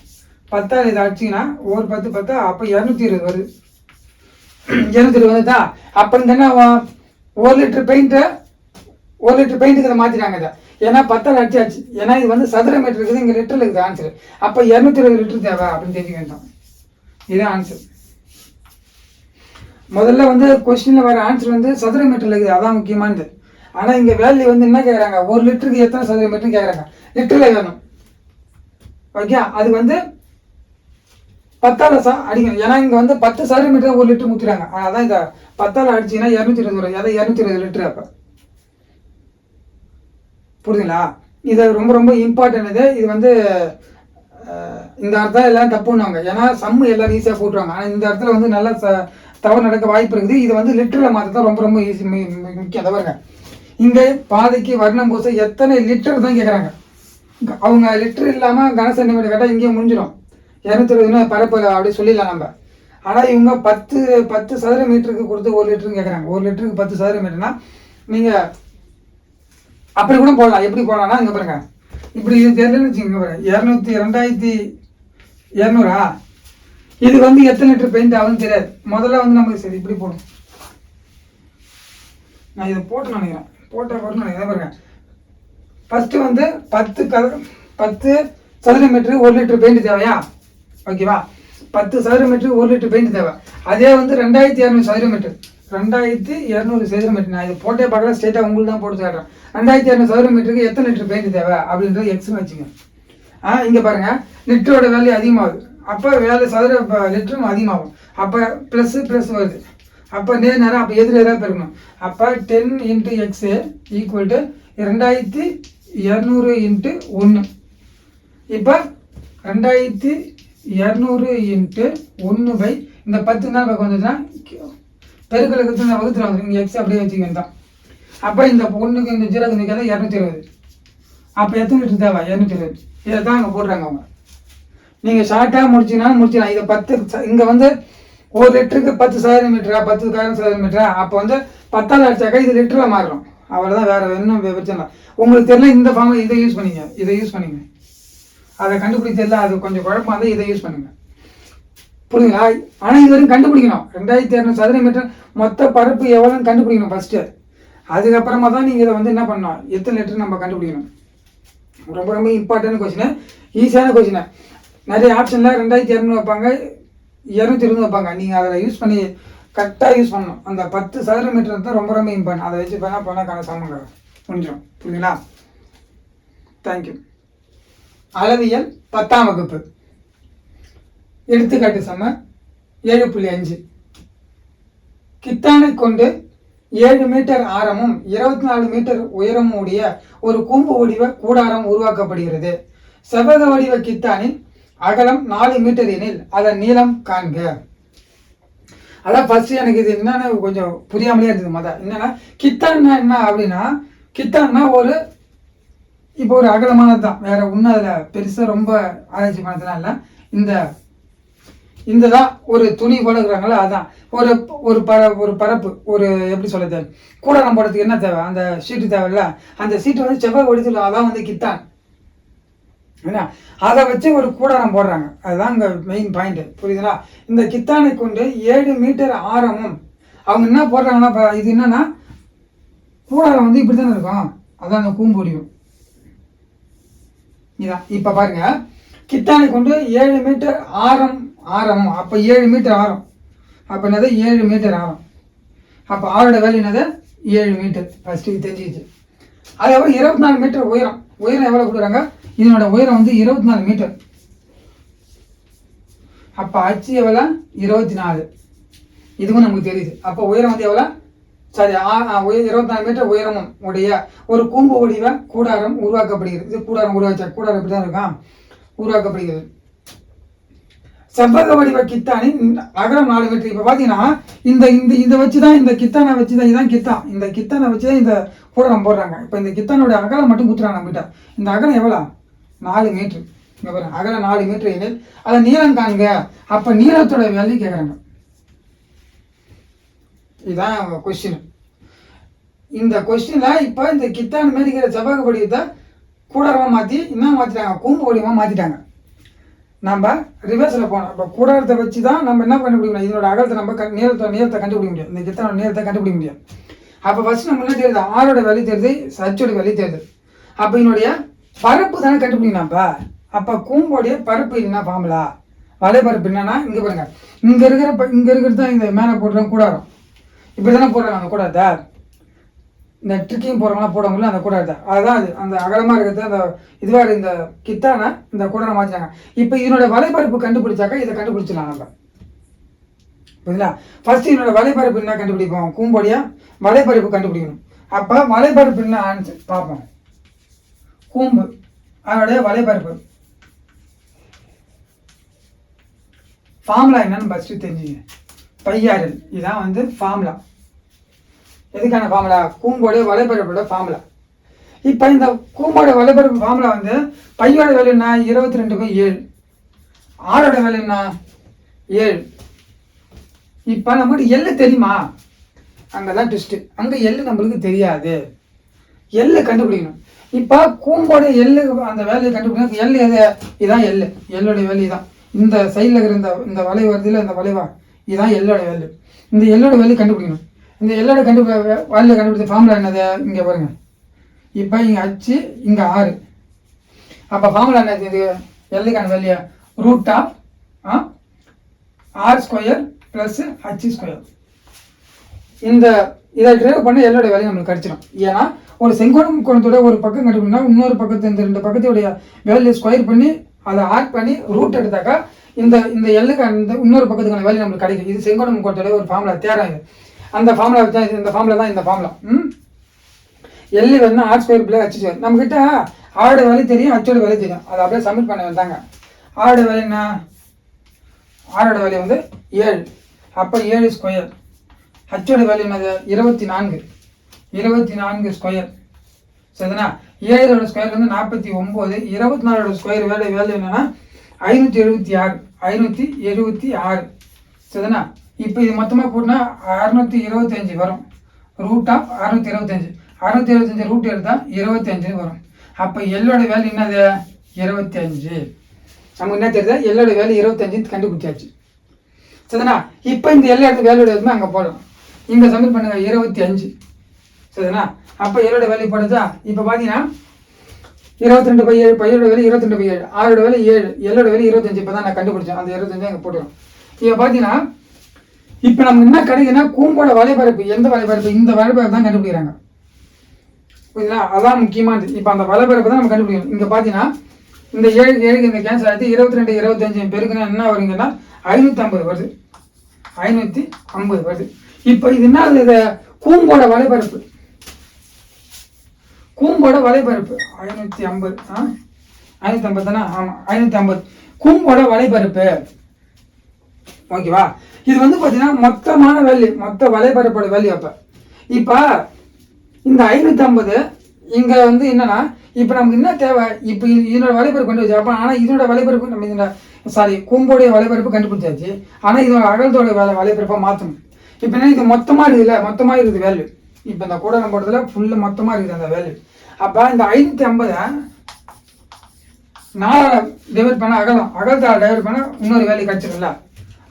10ஆல் இதை அடிச்சிங்கன்னா 1 10 10 அப்போ 220 வருது. 220 வந்துதா? அப்போ இங்கே என்ன 1 லிட்டர் பெயிண்ட்டுக்கு இதை மாற்றிட்டாங்க. இதை ஏன்னா 10ஆல் அடிச்சாச்சு. ஏன்னா இது வந்து சதுர மீட்டர் இருக்குது, இங்கே லிட்டரில் இருக்குது ஆன்சர். அப்போ 220 லிட்டர் தேவை அப்படின்னு தெரிஞ்சுக்க வேண்டாம். இதுதான் ஆன்சர். முதல்ல வந்து கொஸ்டினில் வர ஆன்சர் வந்து சதுர மீட்டரில் இருக்குது, அதான் முக்கியமானது. ஆனால் இங்கே வேல்யூ வந்து என்ன கேட்குறாங்க? 1 லிட்டருக்கு எத்தனை சதுர மீட்டர்னு கேட்குறாங்க. லிட்டரில் வேணும். ஓகே, அது வந்து 10ஆல் அடிக்கணும். ஏன்னா இங்கே வந்து 10 சதுர மீட்டர் 1 லிட்டர் ஊற்றுறாங்க. அதான் இதை 10ஆல் அடிச்சிங்கன்னா 220 வரும். அதான் 220 லிட்டர். அப்போ புரியுதுங்களா? இது ரொம்ப ரொம்ப இம்பார்ட்டன்ட். இது வந்து இந்த அர்த்தம் எல்லாம் தப்பு பண்ணுவாங்க. ஏன்னா சம்மு எல்லாரும் ஈஸியாக போட்டுருவாங்க. ஆனால் இந்த இடத்துல வந்து நல்லா தவறு நடக்க வாய்ப்பு இருக்குது. இது வந்து லிட்டரில் மாற்ற தான் ரொம்ப ரொம்ப ஈஸி முக்கியம். தவறுங்க. இங்கே பாதைக்கு வர்ணம் பூச எத்தனை லிட்டர் தான் கேட்குறாங்க. அவங்க லிட்டர் இல்லாமல் கன சென்டிமீட்டர் கேட்டால் இங்கேயே முடிஞ்சிடும். 220 பரப்பு அப்படி சொல்லிடலாம் நம்ம. ஆனால் இவங்க 10 சதுர மீட்டருக்கு கொடுத்து 1 லிட்டருன்னு கேட்குறாங்க. 1 லிட்டருக்கு 10 சதுர மீட்டர்னா நீங்கள் அப்படி கூட போடலாம். எப்படி போடலாம்னா இங்கே பாருங்க, இப்படி இது தெரியலன்னு வச்சுக்கோங்க. பாருங்க 2200 200. இது வந்து எத்தனை லிட்டர் பெயிண்ட் ஆகுதுன்னு தெரியாது. முதல்ல வந்து நமக்கு சரி இப்படி போடும். நான் இதை போட்டு நினைக்கிறேன், போட்ட நினைக்கிறேன் பாருங்க. ஃபர்ஸ்ட் வந்து 10 சதுர மீட்டர் 1 லிட்டர் பெயிண்ட் தேவையா? ஓகேவா? 10 சதுர மீட்டர் 1 லிட்டர் பெயிண்ட் தேவை. அதே வந்து 2200 சதுர மீட்டர் 2200 சதுர மீட்டர். நான் இதை போட்டே பார்க்கல, ஸ்ட்ரெயிட்டாக உங்களுக்கு தான் போட்டு தரேன். 2200 சதுர மீட்டருக்கு எத்தனை லிட்டர் பெயிண்ட் தேவை அப்படின்றது எக்ஸ்னு வச்சுங்க. இங்கே பாருங்க, லிட்டரோட வேல்யூ அதிகமாகுது, அப்போ வேலை சதுர லிட்டரும் அதிகமாகும். அப்போ ப்ளஸ் வருது, அப்போ நேரம் அப்போ எதிராக பெருக்கணும். அப்போ 10 × x ஈக்குவல் டு 2200 × 1. இப்போ 2200 × 1 இந்த 10 நாள் பக்கம் வந்துச்சுன்னா பெருக்களுக்கு வகுத்துல வந்துடும். இங்கே எக்ஸ் அப்படியே வச்சுக்க வேண்டாம். அப்போ இந்த 1க்கு இந்த 0க்கு நிற்காத 220. அப்போ எத்தனை லிட்டர் தேவை? 220. இதை தான் அங்கே போடுறாங்க அவங்க. நீங்கள் ஷார்ட்டாக முடிச்சிங்கன்னா இதை 10 இங்கே வந்து 1 லிட்டருக்கு 10 சதுர மீட்டரா 10 சதுர மீட்டரா, அப்போ வந்து 10ஆல் அடிச்சாக்கா இது லிட்டரில் மாறும். அவ்வளோதான், வேறு இன்னும் பிரச்சனை. உங்களுக்கு தெரியல இந்த ஃபார்மை இதை யூஸ் பண்ணிங்க. அதை கண்டுபிடிக்க தெரியல, அது கொஞ்சம் குழப்பம் வந்து இதை யூஸ் பண்ணுங்க. புரியுங்களா? ஆனால் இது வரைக்கும் கண்டுபிடிக்கணும். 2200 சதுர மீட்டர் மொத்த பரப்பு எவ்வளோன்னு கண்டுபிடிக்கணும் ஃபர்ஸ்ட்டு. அதுக்கப்புறமா தான் நீங்கள் இதை வந்து என்ன பண்ணணும், எத்தனை லிட்டர் நம்ம கண்டுபிடிக்கணும். ரொம்ப ரொம்ப இம்பார்ட்டன்ட் கொஸ்டின், ஈஸியான கொஸ்டின். நிறைய ஆப்ஷனில் 2200 வைப்பாங்க, 220 வைப்பாங்க. நீங்கள் அதை யூஸ் பண்ணி கரெக்டாக யூஸ் பண்ணணும். அந்த 10 சதுர மீட்டர் தான் ரொம்ப ரொம்ப இம்பார்ட்டன்ட். அதை வச்சு பண்ணால் கணக்கு முடிஞ்சிடும். புரியுங்களா? தேங்க்யூ. அளவியல் 10ஆம் வகுப்பு எடுத்துக்காட்டு சம 7.5. கித்தானை கொண்டு 7 மீட்டர் ஆரமும் 24 மீட்டர் உயரமும் உடைய ஒரு கூம்பு வடிவ கூடாரம் உருவாக்கப்படுகிறது. செவ்வக வடிவ கித்தானின் அகலம் 4 மீட்டர் எனில் அதன் நீளம் காண்க. அதான் ஃபர்ஸ்ட் எனக்கு இது என்னன்னு கொஞ்சம் புரியாமலே இருந்தது. என்னன்னா கித்தான்னா என்ன அப்படின்னா, கித்தான்னா இப்போ ஒரு அகலமானது தான், வேற ஒன்றும் அதில் பெருசாக ரொம்ப ஆராய்ச்சி பண்ணதுலாம் இல்லை. இந்த தான் ஒரு துணி போடுறாங்களோ அதான் ஒரு பரப்பு, ஒரு எப்படி சொல்றது, கூடாரம் போடுறதுக்கு என்ன தேவை, அந்த ஷீட்டு தேவையில்ல. அந்த சீட்டு வந்து செவ்வாய் ஒடிச்சு, அதான் வந்து கித்தான். ஏன்னா அதை வச்சு ஒரு கூடாரம் போடுறாங்க, அதுதான் இங்கே மெயின் பாயிண்ட். புரியுதுங்களா? இந்த கித்தானை கொண்டு 7 மீட்டர் ஆரமும் அவங்க என்ன போடுறாங்கன்னா, இது என்னன்னா கூடாரம் வந்து இப்படி தானே இருக்கும், அதான் அந்த கூம்பு வடிவம் இதான். இப்போ பாருங்க, கித்தானை கொண்டு 7 மீட்டர் ஆரம், அப்போ 7 மீட்டர் ஆரம், அப்போ என்னது 7 மீட்டர் ஆரம். அப்போ ஆரோட வேல்யூ என்னது 7 மீட்டர். ஃபர்ஸ்ட்டு தெரிஞ்சிச்சு. அதே 24 மீட்டர் உயரம் எவ்வளோ கொடுக்குறாங்க, இதனோட உயரம் வந்து 24 மீட்டர். அப்போ அச்சு எவ்வளோ 24, இதுவும் நமக்கு தெரியுது. அப்போ உயரம் வந்து எவ்வளோ, சரி 24 மீட்டர் உயரமும் உடைய ஒரு கூம்பு வடிவ கூடாரம் உருவாக்கப்படுகிறது. இது கூடாரம் கூடாரம் இப்படி தான் இருக்கான், உருவாக்கப்படுகிறது. செவ்வக வடிவ கித்தானின் அகலம் 4 மீட்டர். இப்போ பார்த்தீங்கன்னா இதை வச்சு தான், இந்த கித்தானை வச்சு தான், இதுதான் கித்தான், இந்த கித்தானை வச்சு தான் இந்த கூடாரம் போடுறாங்க. இப்போ இந்த கித்தானோட அகலம் மட்டும் குத்துறாங்க நம்மகிட்ட. இந்த அகலம் எவ்வளோ 4 மீட்டர். இங்கே பாருங்க, அகலம் 4 மீட்டர் எனில் அதை நீளம் காண்க. அப்போ நீளத்தோட வேல்யூ கேட்குறாங்க. இதுதான் கொஸ்டின். இந்த கொஸ்டினில் இப்போ இந்த கித்தான் மாரி இருக்கிற செவ்வக வடிவத்தை கூடாரமாக மாற்றி என்ன மாற்றிட்டாங்க, கூம்பு வடிவமாக மாற்றிட்டாங்க. நம்ம ரிவர்ஸில் போனோம். இப்போ கூடாரத்தை வச்சு தான் நம்ம என்ன கண்டுபிடிக்கணும், இதனோட அகலத்தை நம்ம நீளத்தை கண்டுபிடிக்க முடியும், இந்த கித்தானோட நீளத்தை கண்டுபிடிக்க முடியும். அப்போ ஃபர்ஸ்ட் நம்ம என்ன தெரியுது, ஆரோட வேல்யூ தெரியுது, சச்சோட வேல்யூ தெரியுது. அப்போ இதனுடைய பரப்பு தானே கண்டுபிடிக்கணும்ப்பா. அப்போ கூம்போடைய பரப்பு என்ன ஃபார்முலா, வலைப்பரப்பு என்னன்னா, இங்கே பாருங்க, இங்கே இருக்கிறது தான் இந்த மேலே போடுறோம் கூடாரம். இப்படி தானே போடுறாங்க அந்த கூடாரத்தை, இந்த ட்ரிக்கிங் போடுறவங்களாம் போடுவாங்கல்ல அந்த கூடாரத்தை, அதுதான் அது. அந்த அகலமாக இருக்கிறது அந்த இதுவாக இந்த கித்தானை இந்த கூடாரம் மாற்றிட்டாங்க. இப்போ இதனோட வலைப்பரப்பு கண்டுபிடிச்சாக்கா இதை கண்டுபிடிச்சிடலாம் நம்ம. புரியுதுங்களா? ஃபர்ஸ்ட் இதனோட வலைப்பரப்பு என்ன கண்டுபிடிப்போம், கூம்போடைய வலைப்பரப்பு கண்டுபிடிக்கணும். அப்போ வலைப்பரப்பு என்ன ஆன்சர் பார்ப்போம். கூம்பு அதனுடைய வலைப்பரப்பு ஃபார்முலா என்னன்னு ஃபர்ஸ்ட் தெரிஞ்சுங்க. பையாரல் இதான் வந்து ஃபார்முலா. எதுக்கான ஃபார்முலா, கூம்போடைய வலைப்பரப்போட ஃபார்முலா. இப்போ இந்த கூம்போட வலைப்பரப்பு ஃபார்முலா வந்து பையோட வேலை என்ன 22/7, ஆரோட வேலை என்ன 7. இப்போ நம்மகிட்ட எள்ளு தெரியுமா, அங்கதான் ட்விஸ்ட். அங்கே எள்ளு நம்மளுக்கு தெரியாது, எள்ளு கண்டுபிடிக்கணும். இப்போ கூம்போட எள்ளு அந்த வேலையை கண்டுபிடிக்கணும். எள்ளு எது, இதான் எள்ளு, எள்ளுடைய வேல்யூ தான். இந்த சைடில் இருக்கிற இந்த வளைவு வருதுல, இந்த வளைவா, இதுதான் எல்லோட வேல்யூ. இந்த எல்லோட வேல்யூ கண்டுபிடிக்கணும். இந்த எல்லோட வேல்யூ கண்டுபிடிச்ச ஃபார்முலா என்னது? இங்கே பாருங்க. இப்போ இங்கே அச்சு, இங்கே 6. அப்போ ஃபார்முலா என்னது? இது எல்லுக்கான வேல்யூ √r² + h². இந்த இதை ட்ரைவ் பண்ண எல்லோட வேல்யூ நம்மளுக்கு கிடச்சிடும். ஏன்னா ஒரு செங்கோண முக்கோணத்தோட ஒரு பக்கம் கண்டுபிடினா இன்னொரு பக்கத்து இந்த 2 பக்கத்துடைய வேல்யூ ஸ்கொயர் பண்ணி அதை ஆட் பண்ணி ரூட் எடுத்தாக்கா இந்த இந்த எல்லுக்கான இன்னொரு பக்கத்துக்கான வேல்யூ நம்மளுக்கு கிடைக்கும். இது செங்கோண முக்கோணத்தோட ஒரு ஃபார்முலா தேரம். இது அந்த ஃபார்முலா வச்சா இந்த ஃபார்முலா தான் இந்த ஃபார்முலா. எல்லு வேணும்னா r² + h². நம்மக்கிட்ட ஆரோட வேல்யூ தெரியும், ஹச்சோட வேல்யூ தெரியும். அதை அப்படியே சப்மிட் பண்ண வந்தாங்க. ஆரோட வேல்யூ என்ன? ஆரோட வேல்யூ வந்து 7. அப்போ 7². ஹச்சோட வேல்யூ என்னது? 24. 24². சரிதானா? 7ஓட ஸ்கொயர் வந்து 49. 24ஓட ஸ்கொயர் வேல்யூ என்னன்னா 576. 576. சரிதானா? இப்போ இது மொத்தமாக போட்டுனா 625 வரும். √625. 625 ரூட் எடுத்தால் 25 வரும். அப்போ எல்லோட வேல்யூ என்னது? 25. நமக்கு என்ன தெரியுது? எல்லோட வேல்யூ 25 கண்டுபிடிச்சாச்சு. சரிதானா? இப்போ இந்த எல்லா இடத்து வேல்யூட எதுவுமே அங்கே போடலாம். இங்கே சப்மிட் பண்ணுங்க 25. சரிதானா? அப்போ எல்லோட வேல்யூ போடுதா? இப்போ பார்த்தீங்கன்னா 22/7 பையோட வேல்யூ 22/7, ஆரோட வேல்யூ 7, எல்லோட வேல்யூ 25. இப்போ தான் நான் கண்டுபிடிச்சேன். அந்த 25 அங்கே போட்டுரும். இப்போ பார்த்தீங்கன்னா இப்போ நமக்கு என்ன கிடைக்குதுன்னா கூம்போட வலைபரப்பு. எந்த வலைபரப்பு? இந்த வலைபரப்பு தான் கண்டுபிடிக்கிறாங்க. புரியுதுங்களா? அதான் முக்கியமானது. இப்போ அந்த வலைபரப்பு தான் நம்ம கண்டுபிடிக்கணும். இங்கே பார்த்தீங்கன்னா இந்த 7 இந்த கேன்சல் ஆகிட்டு 22 25 பெருக்குன்னா என்ன வருங்கன்னா 550 வருது. 550 வருது. இப்போ இது என்ன? இது கூம்போட வலைபரப்பு. கூம்போட வலைபரப்பு 550. 550 தானே? ஆமாம், 550 கூம்போட வலைபரப்பு. ஓகேவா? இது வந்து பார்த்தீங்கன்னா மொத்தமான வேல்யூ, மொத்த வலைபரப்போட வேல்யூ. அப்போ இப்போ இந்த 550 இங்கே வந்து என்னன்னா இப்போ நமக்கு என்ன தேவை? இப்போ இதனோட வலைபரப்பு கண்டுபிடிச்சா. அப்போ ஆனால் இதனோட வலைபரப்பு நம்ம இந்த கூம்போடைய வலைபரப்பு கண்டுபிடிச்சாச்சு. ஆனால் இதோட அகலத்தோட வலைபரப்பை மாற்றணும். இப்போ என்ன? இது மொத்தமாக இருக்குதுல்ல, மொத்தமாக இருக்குது வேல்யூ. இப்போ இந்த கூட நம்ம போடுறதுல ஃபுல்லு மொத்தமாக இருக்குது அந்த வேல்யூ. அப்போ இந்த 550 4ஆல் டிவைட் பண்ண அகலத்தால் டிவைட் பண்ண இன்னொரு வேல்யூ கிடச்சிருக்குல்ல,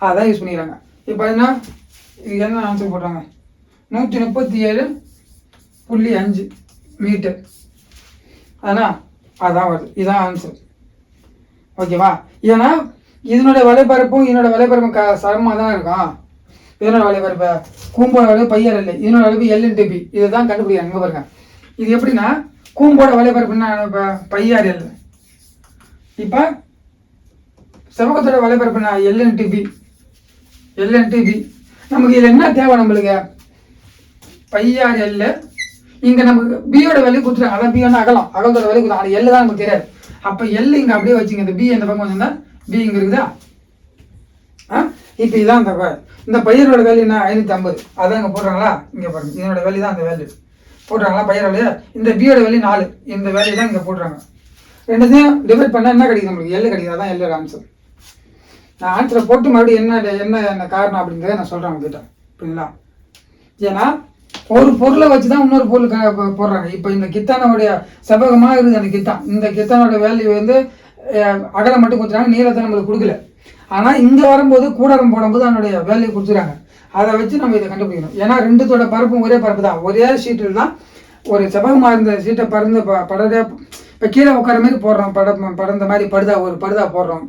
அதான் யூஸ் பண்ணிக்கிறாங்க. இப்போ என்ன இதுக்கு என்ன ஆன்சர் போடுறாங்க? 137.5 மீட்டர். அதனால் அதான் வருது. இதுதான் ஆன்சர். ஓகேவா? ஏன்னா இதனோட வலைபரப்பும் இதனோட வலைபரப்பும் சமமாக தான் இருக்கும். இதனோட வலைபரப்பு கூம்போட வலைப்பு பையர் இல்லை, இதனோட வலைப்பு L/B. இதை தான் கண்டுபிடிக்கிறாங்க. இங்கே பாருங்க. இது எப்படின்னா கூம்போட வலைபரப்புன்னா இப்போ பையார் L. இப்போ செவகத்தோட வலைபரப்புனா L/B. L/B. நமக்கு இதில் என்ன தேவை? நம்மளுக்கு பையார் L. இங்கே நமக்கு பியோட வேல்யூ கொடுத்துருக்காங்க. அதான் பியோட அகலத்தோட வேல்யூ கொடுத்தாங்க. அது L தான் நமக்கு தெரியாது. அப்போ L இங்கே அப்படியே வச்சுங்க. இந்த பி எந்த பக்கம் வச்சுருந்தா பி இங்கே இருக்குதா? இப்போ இதுதான் இந்த பையனோட வேல்யூ என்ன? 550. அதான் இங்கே போடுறாங்களா? இங்கே பாருங்க. இதனோட வேல்யூ தான் அந்த வேல்யூ போடுறாங்களா பையனோட. இந்த பியோட வேல்யூ 4. இந்த வேல்யூ தான் இங்கே போடுறாங்க. ரெண்டுத்தையும் டிவைட் பண்ணால் என்ன கிடைக்கும்? நம்மளுக்கு L கிடைக்கும். அதான் L ஆன்சர். நான் ஆன்சரை போட்டு மறுபடியும் என்ன காரணம் அப்படிங்கிறத நான் சொல்கிறேன் உங்ககிட்ட. புரியுங்களா? ஏன்னா ஒரு பொருளை வச்சு தான் இன்னொரு பொருள் போடுறாங்க. இப்போ இந்த கித்தானோடைய செவ்வகமாக இருக்குது அந்த கித்தான். இந்த கித்தானோட வேல்யூ வந்து அகலம் மட்டும் கொடுத்துறாங்க, நீளத்தை நம்மளுக்கு கொடுக்கல. ஆனால் இங்கே வரும்போது கூடாரம் போடும்போது அதனுடைய வேல்யூ கொடுத்துறாங்க. அதை வச்சு நம்ம இதை கண்டுபிடிக்கணும். ஏன்னா ரெண்டுத்தோட பரப்பும் ஒரே பரப்பு தான். ஒரே ஷீட்டில் தான் ஒரு செவ்வகமாக இருந்த ஷீட்டை படதே இப்போ கீழே உட்கார மாதிரி போடுறோம். படந்த மாதிரி ஒரு படுதா போடுறோம்,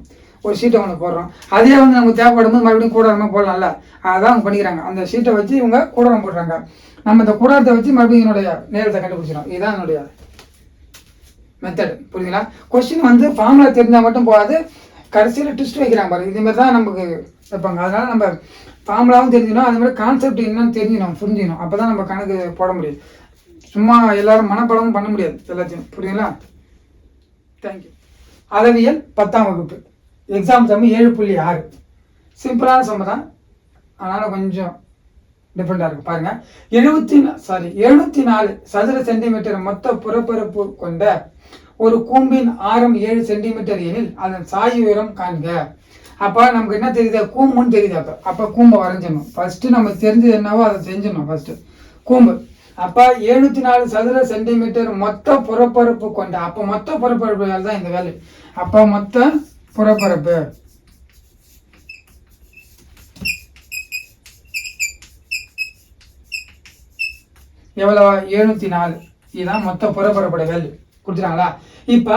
ஒரு ஷீட்டை ஒன்று போடுறோம். அதே வந்து நமக்கு தேவைப்படும் போது மறுபடியும் கூடாரமாக போடலாம்ல. அதான் அவங்க பண்ணிக்கிறாங்க. அந்த ஷீட்டை வச்சு இவங்க கூடாரம் போடுறாங்க. நம்ம இந்த கூடாரத்தை வச்சு மறுபடியும் என்னுடைய நேரத்தை கண்டுபிடிச்சிடும். இதுதான் என்னுடைய மெத்தட். புரியுதுங்களா? கொஸ்டின் வந்து ஃபார்முலா தெரிஞ்சால் மட்டும் போகாது, கடைசியில் ட்விஸ்ட் வைக்கிறாங்க பாரு. இதுமாதிரி தான் நமக்கு வைப்பாங்க. அதனால் நம்ம ஃபார்முலாவும் தெரிஞ்சிடணும், அது மாதிரி கான்செப்ட் என்னன்னு தெரிஞ்சிடணும், புரிஞ்சிக்கணும். அப்போ தான் நம்ம கணக்கு போட முடியும். சும்மா எல்லாரும் மனப்படமும் பண்ண முடியாது எல்லாத்தையும். புரியுதுங்களா? தேங்க்யூ. அளவியல் 10ஆம் வகுப்பு எக்ஸாம் சம்மு 7.6. சிம்பிளான சம்மு தான், அதனால் கொஞ்சம் டிஃப்ரெண்டாக இருக்குது. பாருங்கள். 704 சதுர சென்டிமீட்டர் மொத்த புறப்பரப்பு கொண்ட ஒரு கூம்பின் ஆரம் 7 சென்டிமீட்டர் எனில் அதன் சாய் உயரம் காண்க. அப்போ நமக்கு என்ன தெரியுது? கூம்புன்னு தெரியுது. அப்போ கூம்பை வரைஞ்சிடணும். ஃபஸ்ட்டு நம்ம தெரிஞ்சது என்னவோ அதை செஞ்சிடணும். ஃபஸ்ட்டு கூம்பு. அப்போ 704 சதுர சென்டிமீட்டர் மொத்த புறப்பரப்பு கொண்ட. அப்போ மொத்த புறப்பரப்பு தான் இந்த வேல்யூ. அப்போ மொத்த புறப்பரப்பு எவ்வளோ 704. இதுதான் மொத்த புறப்பரப்போட வேல்யூ கொடுத்துட்டாங்களா. இப்போ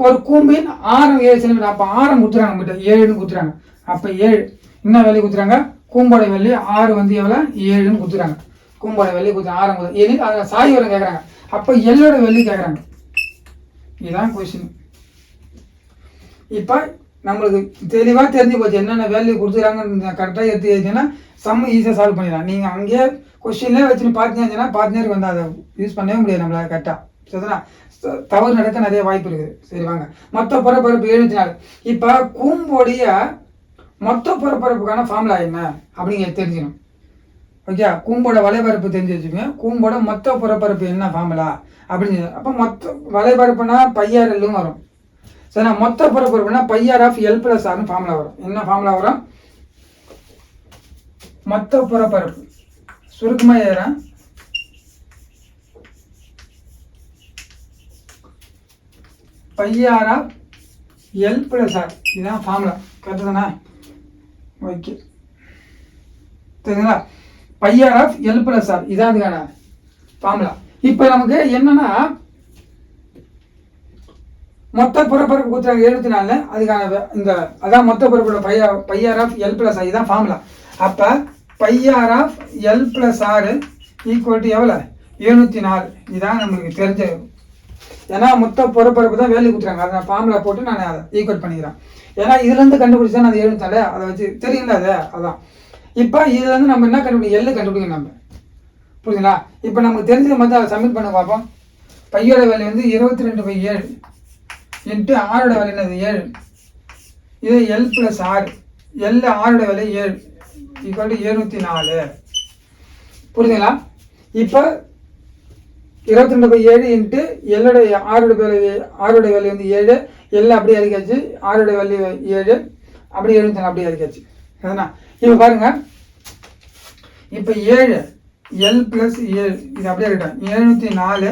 ஒரு கூம்பின் ஆரம் 7 சென்டிமீட்டர். அப்போ ஆரம் கொடுத்துறாங்க நம்மகிட்ட 7ன்னு கொடுத்துறாங்க. அப்போ 7 என்ன வேல்யூ கொடுத்துறாங்க, கூம்போட வேல்யூ 6 வந்து எவ்வளோ 7ன்னு கொடுத்துறாங்க. கூம்போட வேல்யூ கொடுத்துறாங்க ஆரம் எதுக்கு அதில் சாய் வரம் கேட்குறாங்க. அப்போ எல்லோட வேல்யூ கேட்குறாங்க. இதுதான் கொஸ்டின். இப்போ நம்மளுக்கு தெளிவாக தெரிஞ்சு போச்சு என்னென்ன வேல்யூ கொடுத்துறாங்கன்னு கரெக்டாக எடுத்துக்கிட்டீங்கன்னா சம் ஈஸியாக சால்வ் பண்ணிடலாம். நீங்கள் அங்கேயே கொஸ்டின்லேயே வச்சுன்னு பார்த்தீங்கன்னா பார்ட்னருக்கு வந்து அதை யூஸ் பண்ணவே முடியாது நம்மளால் கரெக்டாக. சரிங்களா, தவறு நடக்க நிறைய வாய்ப்பு இருக்குது. சரி வாங்க, மொத்த புறப்பரப்பு 74. இப்போ கூம்போடைய மொத்த புறப்பரப்புக்கான ஃபார்முலா என்ன அப்படிங்க தெரிஞ்சுக்கணும். ஓகே, கூம்போட வலைபரப்பு தெரிஞ்சு வச்சுக்கோங்க. கூம்போட மொத்த புறப்பரப்பு என்ன ஃபார்முலா அப்படின்னு. அப்போ மொத்த வலைபரப்புனா πr/L வரும். சரிண்ணா, மொத்த புறப்பரப்புனா πr/L+r ஃபார்முலா வரும். என்ன ஃபார்முலா வரும், மொத்த புறப்பரப்பு சுருக்கமாக ஏறேன், πr/L+r. இதுதான் ஃபார்முலா. கரெக்டு தானே? ஓகே, சரிங்களா, πr/L+r இதான் அதுக்கான ஃபார்முலா. இப்போ நமக்கு என்னன்னா மொத்த புறப்பரப்பு கொடுத்துறாங்க 74. அதுக்கான இந்த அதான் மொத்த புறப்போட πr/L+r இதுதான் ஃபார்முலா. அப்போ πr/L+r ஈக்குவல் டு எவ்வளோ 704. இதுதான் நம்மளுக்கு தெரிஞ்ச. ஏன்னா மொத்த புறப்பரப்பு தான் வேல்யூ கொடுத்துறாங்க. அதை ஃபார்முலா போட்டு நான் அதை ஈக்குவல் பண்ணிக்கிறேன். ஏன்னா இதுலேருந்து கண்டுபிடிச்சா நான் 704 அதை வச்சு தெரியுங்களா அது அதான். இப்போ இதுலேருந்து நம்ம என்ன கண்டுபிடிக்கும், எல்லு கண்டுபிடிக்கணும் நம்ம. புரியுதுங்களா? இப்போ நமக்கு தெரிஞ்சதை மட்டும் அதை சப்மிட் பண்ண பார்ப்போம். பையோட வேல்யூ வந்து 22/7 இன்ட்டு ஆரோட வேல்யூ என்னது 7. இது L+r. எல் ஆரோட வேல்யூ 7 ஈக்குவல் டு 704. புரியுதுங்களா? இப்போ 22/7 இன்ட்டு எல்லோட ஆரோட வேல்யூ வந்து 7. எல் அப்படியே அதிகாச்சு, ஆரோட வேல்யூ 7 அப்படியே 74 அப்படியே அதிகாச்சு. சரிண்ணா, இப்போ பாருங்க, இப்போ 7 L+7 இது அப்படியே இருக்கட்டும். 704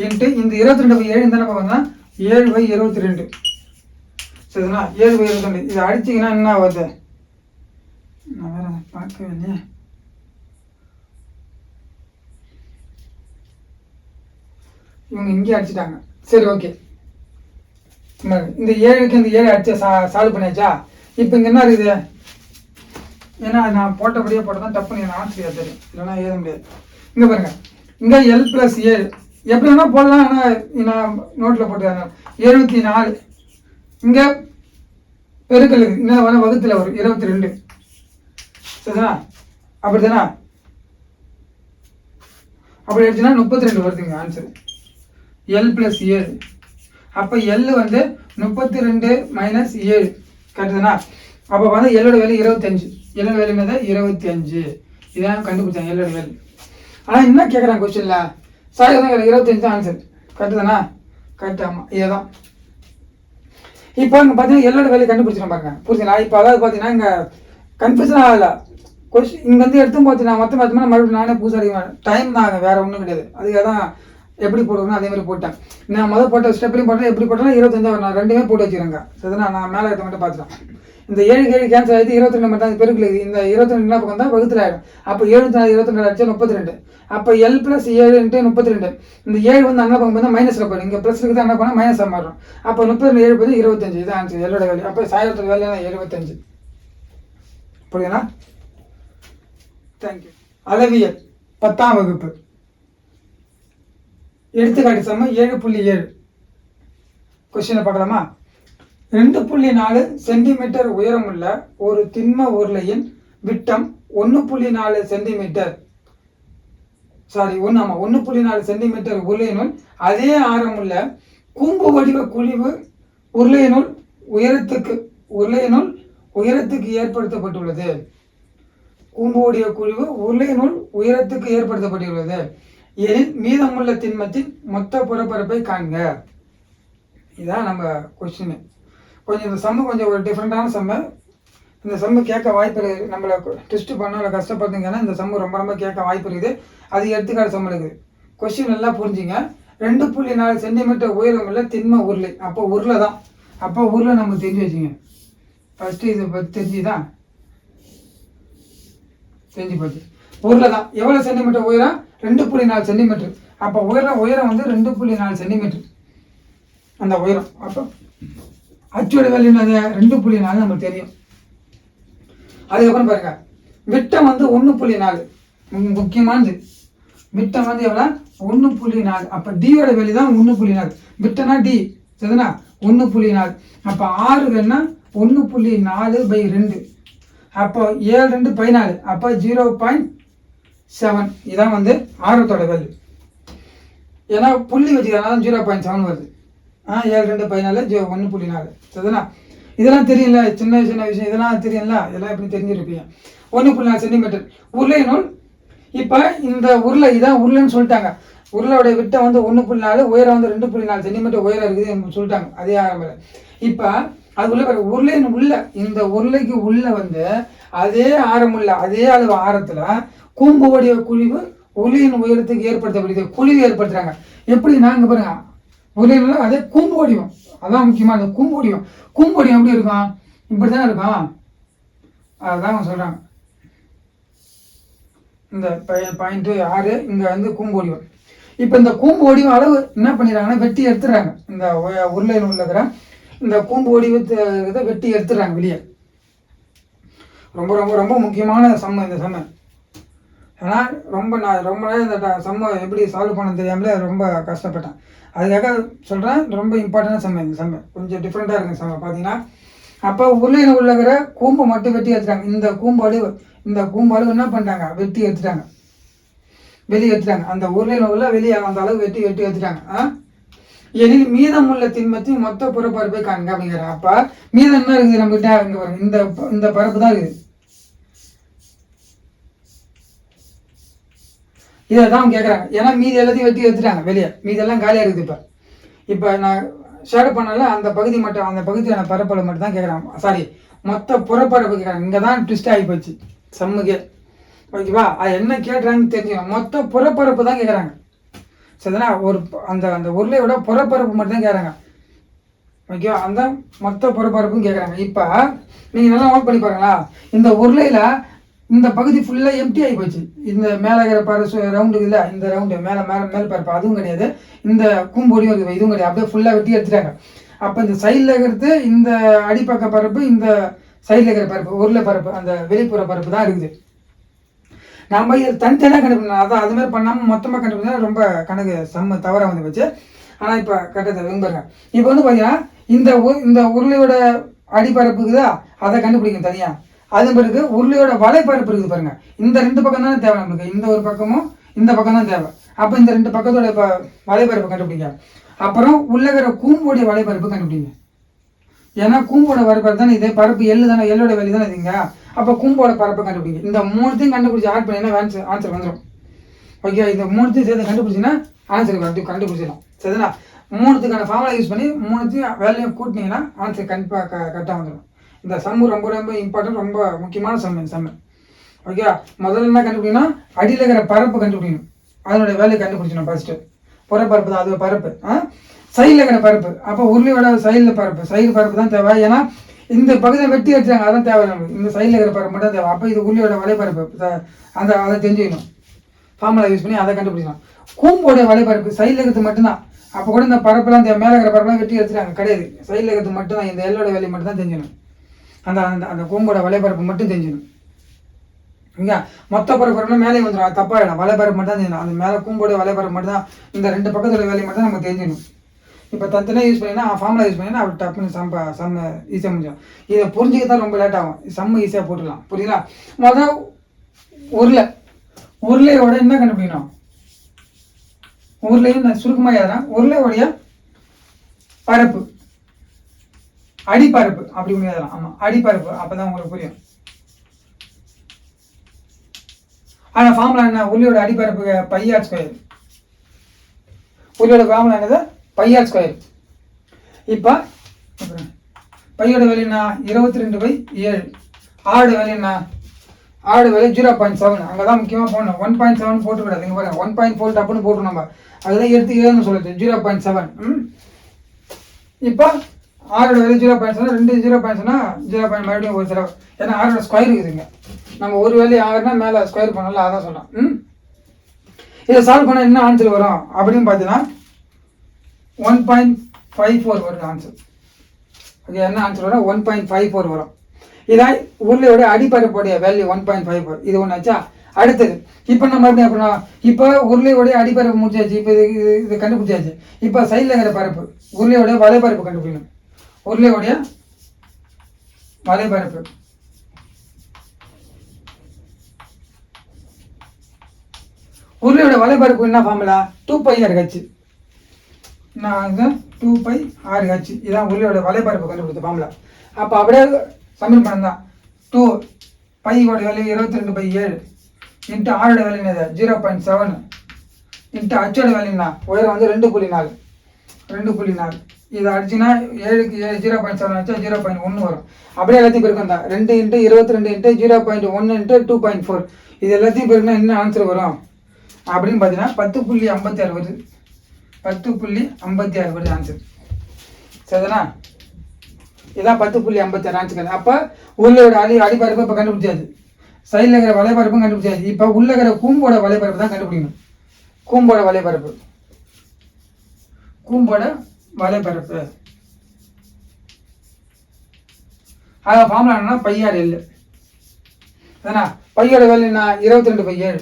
இன்ட்டு இந்த 22/7 இந்த என்ன பார்த்தோம்னா 7/22. சரிண்ணா, 7/22 இதை அடிச்சிங்கன்னா என்ன ஆகுது, நான் வேற பார்க்கவே இல்லையே. இவங்க இங்கே அடிச்சுட்டாங்க. சரி ஓகே, இந்த 7க்கு இந்த 7 அடிச்சு சால்வ் பண்ணியாச்சா. இப்போ இங்கே என்ன இருக்குது, ஏன்னா நான் போட்டபடியே போட்டதான் தப்பு, எனக்கு ஆன்சர் தெரியும், இல்லைன்னா எழுத முடியாது. இங்கே பாருங்க, இங்கே L+7 எப்படி வேணால் போடலாம். ஆனால் நான் நோட்டில் போட்டுருக்காங்க 74. இங்கே பெருக்கல் என்ன வேணால் வகுத்தில் வரும் 22. சரிதானா, அப்படி தானே, அப்படி எடுத்துன்னா 32 வருதுங்க ஆன்சர். L+7. அப்போ எல் வந்து 32 - 7 கரெக்டுதானா. அப்போ வந்து எல்லோட வேல்யூ 25. எல்லோட வேல்யூ என்னது 25. இதான் கண்டுபிடிச்சாங்க எல்லோட வேல்யூ. ஆனால் என்ன கேட்குறாங்க கொஸ்டினில், சாரி தான் 25 ஆன்சர். கரெக்டு தானே, கரெக்ட், ஆமாம் இதுதான். இப்போ இங்கே பார்த்தீங்கன்னா எல்லோட வேல்யூ கண்டுபிடிச்சிடும் பாருங்க. புரிஞ்சுங்களா? இப்போ அதாவது பார்த்தீங்கன்னா இங்கே கன்ஃபியூஷன் ஆகலை. கொஸ்டின் இங்கே வந்து எடுத்து பார்த்து நான் மொத்தமாக மறுபடியும் நானே புதுசாக அடிக்க டைம் தாங்க, வேறு ஒன்றும் கிடையாது. அதுக்காக தான் எப்படி போடுவோம்னா அதே மாதிரி போட்டேன். நான் முதல் போட்ட ஸ்டெப்லையும் போட்டேன், எப்படி போட்டாலும் 25 நான் ரெண்டுமே போட்டு வச்சுக்கிறேங்க. சரிதான், நான் மேலே எடுத்த மட்டும் பார்த்துட்டேன். இந்த 7 கேன்சல் ஆகிடுது, 22 மட்டும் அது பெருக்கல். இந்த 22 என்ன பக்கம் தான் வகுத்தில் ஆகிடும். அப்போ 74 22 அடிச்சா 32. அப்போ L+7 × 32. இந்த 7 வந்து அங்கே பக்கம் வந்து மைனஸில் போயிடும். இங்கே ப்ளஸ் இருக்குது, அங்கே போனால் மைனஸாக மாறும். அப்போ 32 7 போது 25. இதான் ஆன்சர் எல்லோட வேல்யூ. அப்போ சாயத்தோட வேல்யூ தான் 75. புரியுதுங்களா? தேங்க்யூ. அளவியல் 10ஆம் வகுப்பு எடுத்துக்காட்டு சம 7.7 கொஸ்டினை பார்க்கலாமா. 2.4 சென்டிமீட்டர் உயரமுள்ள ஒரு திண்ம உருளையின் விட்டம் 1.4 சென்டிமீட்டர் 1.4 சென்டிமீட்டர் உருளையினுள் அதே ஆரமுள்ள கூம்பு வடிவ குழிவு உருளையினுள் உயரத்துக்கு ஏற்படுத்தப்பட்டுள்ளது. கூம்போடைய குழிவு உருளையினுள் உயரத்துக்கு ஏற்படுத்தப்பட்டுள்ளது எனில் மீதமுள்ள திண்மத்தின் மொத்த புறப்பரப்பை காண்க. இதான் நம்ம கொஸ்டின். கொஞ்சம் இந்த சம்மு கொஞ்சம் ஒரு டிஃப்ரெண்டான சம்மு. இந்த சம்மு கேட்க வாய்ப்பு இருக்குது. நம்மளை டெஸ்ட் பண்ண கஷ்டப்படுறீங்கன்னா இந்த சம்மு ரொம்ப ரொம்ப கேட்க வாய்ப்பு இருக்குது. அது எடுத்துக்காட்டு சம்மு இருக்குது. கொஸ்டின் நல்லா புரிஞ்சுங்க. 2.4 சென்டிமீட்டர் உயரம் உள்ள திண்ம உருளை. அப்போ உருளை தான். அப்போ உருளை நமக்கு தெரிஞ்சு வச்சுங்க. ஃபஸ்ட்டு இதை பற்றி தெரிஞ்சு போச்சு. உருளை தான். எவ்வளோ சென்டிமீட்டர் உயரம்? 2.4 சென்டிமீட்டர். அப்போ உயரம் வந்து 2.4 சென்டிமீட்டர் அந்த உயரம். அப்போ அச்சோட வேல்யூ 2.4 நமக்கு தெரியும். அதுக்கப்புறம் பாருங்க, விட்டம் வந்து 1.4, முக்கியமானது. விட்டம் வந்து எவ்வளோ? 1.4. அப்போ டியோட வேல்யூ தான் 1.4. விட்டம்னா டி சரிதானா? 1.4. அப்போ ஆறு வேணும்னா 1.4/2. அப்போ 7 2 14. அப்போ 0.7. இதான் வந்து ஆரத்தோட வேல்யூ. ஏன்னா புள்ளி வச்சுக்கிறதுனால 0.7 வருது. 7 2 14 1.4 சரிதானா? இதெல்லாம் தெரியல, சின்ன விஷயம் இதெல்லாம் தெரியல. இதெல்லாம் எப்படி தெரிஞ்சிருப்பீங்க. 1.4 சென்டிமீட்டர் உருளை நூல். இப்போ இந்த உருளை இதான் உருளைன்னு சொல்லிட்டாங்க. உருளையோட விட்டம் வந்து 1.4, உயரம் வந்து 2.4 சென்டிமீட்டர் உயரம் இருக்குது சொல்லிட்டாங்க. அதே ஆரம்பத்தில் இப்போ அது உள்ள உருளைன்னு உள்ள இந்த உருளைக்கு உள்ள வந்து அதே ஆரமுள்ள அதே அளவு ஆரத்தில் கூம்பு வடிவ குழிவு உருளையின் உயரத்துக்கு ஏற்படுத்தப்படுகிறது. குழிவு ஏற்படுத்துறாங்க. எப்படின்னா இங்கே பாருங்க, உருளையில அதே கூம்பு வடிவம். அதான் முக்கியமாக அந்த கூம்பு வடிவம். கூம்பு வடிவம் எப்படி இருக்கும்? இப்படி தான் இருக்கும். அதுதான் சொல்கிறாங்க. இந்த பாயிண்ட் 6 இங்கே வந்து கூம்பு வடிவம். இப்போ இந்த கூம்பு வடிவம் அளவு என்ன பண்ணிடுறாங்கன்னா வெட்டி எடுத்துடுறாங்க. இந்த உருளையில் உள்ளக்கிற இந்த கூம்பு வடிவத்தை வெட்டி எடுத்துடுறாங்க வெளியே. ரொம்ப ரொம்ப ரொம்ப முக்கியமான சம்ம இந்த சம்ம. ஏன்னா நான் ரொம்ப நாள் இந்த சம்ம எப்படி சால்வ் பண்ண தெரியாமலே ரொம்ப கஷ்டப்பட்டேன். அதுக்காக சொல்கிறேன், ரொம்ப இம்பார்ட்டண்டான சம்ம இந்த சம்ம. கொஞ்சம் டிஃப்ரெண்ட்டாக இருக்குங்க சம்ம பார்த்தீங்கன்னா. அப்போ உருளையில் உள்ளக்கிற கூம்பை மட்டும் வெட்டி எடுத்துட்டாங்க. இந்த கூம்பு அளவு என்ன பண்ணிட்டாங்க? வெட்டி எடுத்துட்டாங்க, வெளியே எடுத்துட்டாங்க. அந்த உருளையில் உள்ள வெளியே அந்த அளவு வெட்டி எடுத்துட்டாங்க. எனில் மீதம் உள்ள திண்மத்தின் மொத்த புறப்பரப்பை காண்க அப்படிங்கிறாங்க. அப்போ மீதம் என்ன இருக்குது நம்மகிட்ட? இங்கே பாருங்க, இந்த பரப்பு தான் இருக்குது. இதை தான் கேட்குறாங்க. ஏன்னா மீதி எல்லாத்தையும் வெட்டி எடுத்துட்டாங்க வெளியே. மீதெல்லாம் காலியாக இருக்குது. இப்போ நான் ஷேர் பண்ணல அந்த பகுதி மட்டும், அந்த பகுதியான பரப்பளவு மட்டும் தான் கேட்குறாங்க. சாரி, மொத்த புறப்பரப்பு கேட்குறாங்க. இங்கே தான் ட்விஸ்ட் ஆகி போச்சு சம்முக்கே. ஓகேவா? அது என்ன கேட்குறாங்கன்னு தெரிஞ்சுக்கணும். மொத்த புறப்பரப்பு தான் கேட்குறாங்க சரிதானா? ஒரு அந்த உருளையோட புறப்பரப்பு மட்டும் தான் கேட்குறாங்க. ஓகேவா? அந்த மொத்த புறப்பரப்பும் கேட்குறாங்க. இப்போ நீங்கள் நல்லா நோட் பண்ணி பாருங்களா, இந்த உருளையில் இந்த பகுதி ஃபுல்லாக எம்டி ஆகி போச்சு. இந்த மேலே இருக்கிற பரசு ரவுண்டு இல்லை, இந்த ரவுண்டு மேலே பரப்பு அதுவும் கிடையாது. இந்த கூம்பொடியும் இருக்குது, இதுவும் கிடையாது. அப்படியே ஃபுல்லாக வெட்டி எடுத்துட்டாங்க. அப்போ இந்த சைடில் இருக்கிறது இந்த அடிப்பக்க பரப்பு, இந்த சைடில் இருக்கிற பரப்பு உருளை பரப்பு, அந்த வெளிப்புற பரப்பு தான் இருக்குது. நம்ம இதில் தனித்தனியாக கண்டுபிடிக்கணும். அதான் அது மாதிரி பண்ணாமல் மொத்தமாக கண்டுபிடிச்சா ரொம்ப கணக்கு செம்ம தவறாக வந்து போச்சு. ஆனால் இப்போ கட்டத்தை விரும்புகிறேன். இப்போ வந்து பார்த்தீங்கன்னா இந்த உருளையோட அடிப்பரப்பு இருக்குதா, அதை கண்டுபிடிக்கணும் தனியாக. அது பிறகு உருளையோட வலைப்பரப்பு இருக்குது பாருங்க. இந்த 2 பக்கம் தானே தேவை நம்மளுக்கு. இந்த ஒரு பக்கமும் இந்த பக்கம் தான் தேவை. அப்போ இந்த 2 பக்கத்தோட வலைப்பரப்பு கண்டுபிடிங்க. அப்புறம் உள்ளகிற கூம்போடைய வலைப்பரப்பு கண்டுபிடிங்க. ஏன்னா கூம்போட வலைப்பரப்பு தானே இதே பரப்பு எள்ளு தானே, எள்ளோட வேலி தானே இதுங்க. அப்போ கூம்போட பரப்பை கண்டுபிடிங்க. இந்த 3த்தையும் கண்டுபிடிச்சி ஆட் பண்ணிங்கன்னா ஆன்சர் வந்துடும். ஓகே, இந்த 3த்தையும் சேர்த்து கண்டுபிடிச்சிங்கன்னா ஆன்சர் கண்டுபிடிச்சிடலாம் சரிங்களா? 3த்துக்கான ஃபார்முலா யூஸ் பண்ணி 3த்தையும் வேலையும் கூட்டினீங்கன்னா ஆன்சர் கண்டிப்பாக கரெக்டாக வந்துடும். இந்த சம்மு ரொம்ப ரொம்ப இம்பார்ட்டன்ட், ரொம்ப முக்கியமான சம்மு. ஓகே, முதல்ல என்ன கண்டுபிடிக்கணும்னா அடியில் இருக்கிற பரப்பு கண்டுபிடிக்கணும். அதனுடைய வேலையை கண்டுபிடிச்சணும் ஃபர்ஸ்ட்டு. புறப்பரப்பு தான் அது பரப்பு. சைடில் இருக்கிற பரப்பு, அப்போ உருளையோட சைடில் பரப்பு தான் தேவை. ஏன்னா இந்த பகுதியை வெட்டி வச்சாங்க, அதான் தேவை நம்மளுக்கு. இந்த சைடில் இருக்கிற பரப்பு மட்டும் தேவை. அப்போ இது உருளையோட வலைப்பரப்பு, அதை தெரிஞ்சுக்கணும். ஃபார்முலா யூஸ் பண்ணி அதை கண்டுபிடிக்கலாம். கூம்போடைய வலைப்பரப்பு சைடில் இருக்கிறது மட்டும்தான். அப்போ கூட இந்த பரப்புலாம் மேலே இருக்கிற பரப்புலாம் வெட்டி வச்சுட்டாங்க கிடையாது. சைடில் இருக்கிறது மட்டும்தான். இந்த எல்லோட வேலையை மட்டும் தான் தெரிஞ்சுக்கணும். அந்த அந்த கூம்போட வலைப்பரப்பு மட்டும் தெரிஞ்சிடும். இங்கே மொத்த பரப்புனா மேலே வந்துடும், அது தப்பாகிடும். வலைப்பரப்பு மட்டும் தான் தெரிஞ்சிடும். அந்த மேலே கூம்போட வலைப்பரப்பு மட்டும் தான். இந்த 2 பக்கத்தோட வேலையை மட்டும் தான் நம்ம தெரிஞ்சிடணும். இப்போ தனித்தனியாக யூஸ் பண்ணினா ஃபார்முலா யூஸ் பண்ணினா அவர் டப்புன்னு சம்ம ஈஸியாக முடிஞ்சிடும். இதை புரிஞ்சுக்க தான் ரொம்ப லேட் ஆகும். செம்ம ஈஸியாக போட்டுடலாம். புரியுங்களா? முதல் உருளையோட என்ன கண்டுபிடிக்கணும்? உருளையும் நான் சுருக்கமாக எழுதுறேன். உருளையோடைய பரப்பு அடிப்பரப்பு அப்படி ஒன்று எழுதலாம். ஆமாம், அடிப்பரப்பு. அப்போ தான் உங்களுக்கு புரியும். ஆனால் ஃபார்முலா என்ன? உருளையோட அடிப்பரப்பு πr². உருளையோட ஃபார்முலா என்னது? πr². இப்போ பையோட வேலை என்ன? 22/7. ஆடு வேலை என்ன? ஆடு வேலை 0.7. அங்கே தான் முக்கியமாக போடணும். 1.7 போட்டுக்கூடாது. இங்கே பாருங்க 1.4 டப்புன்னு போட்டுரும். நம்ம அதுதான் எடுத்து 7ன்னு சொல்லுது. 0.7. இப்போ ஆரோட வேல்யூ 0.7 2 0.7 0. மறுபடியும் ஒரு தடவை, ஏன்னா ஆரோட ஸ்கொயர் இருக்குதுங்க. நம்ம ஒரு வேல்யூ ஆறுனா மேலே ஸ்கொயர் பண்ணல, அதான் சொன்னோம். இதை சால்வ் பண்ண என்ன ஆன்சர் வரும் அப்படின்னு பார்த்தீங்கன்னா 1.54 வரும் ஆன்சர். ஓகே, என்ன ஆன்சர் வரும்? 1.54 வரும். இதான் உருளையோட அடிப்பரப்புடைய வேல்யூ 1.54. இது ஒன்று ஆச்சா. அடுத்தது இப்போ நம்ம எப்படி அப்படின்னா, இப்போ உருளையோடைய அடிப்பரப்பு முடிச்சாச்சு. இப்போ இது கண்டுபிடிச்சாச்சு. இப்போ சைடில் இருக்கிற பரப்பு, உருளையோடைய வலைப்பரப்பு கண்டுபிடிக்கணும். உருளையோடைய வலைப்பரப்பு, உருளையோட வலைப்பரப்பு என்ன ஃபார்முலா? 2πr/h. நான் 2πr/h. இதான் உருளையோட வலைப்பரப்பு கண்டுபிடிச்ச ஃபார்முலா. அப்போ அப்படியே சப்மிட் பண்ணதான் 2π வேல்யூ 22/7 இன்ட்டு ஆரோட வேல்யூ என்னது 0.7 இன்ட்டு ஹச்சோட வேல்யூனா உயரம் வந்து 2.4. இதை அடிச்சுன்னா 7க்கு 0.7 வச்சா 0.1 வரும். அப்படியே எல்லாத்தையும் பெருக்கம் தான் 2 × 22 × 0.1 × 2.4. இது எல்லாத்தையும் பெருக்கினா என்ன ஆன்சர் வரும் அப்படின்னு பார்த்தீங்கன்னா 10.56 வருது. 10.56 வருது ஆன்சர். சரிதானா? இதான் 10.56 ஆன்சர். அப்போ உருளையோட அடிப்பரப்பு இப்போ கண்டுபிடிச்சாச்சு, சைடில் இருக்கிற வலைப்பரப்பும் கண்டுபிடிச்சாச்சு. இப்போ உள்ள இருக்கிற கூம்போட வலைப்பரப்பு தான் கண்டுபிடிக்கணும். கூம்போட வலைப்பரப்பு, கூம்போட வலைப்பரப்பு அதான் ஃபார்முலா என்னன்னா πr/l. ஏன்னா பையோட வேல்யூ என்ன 22/7,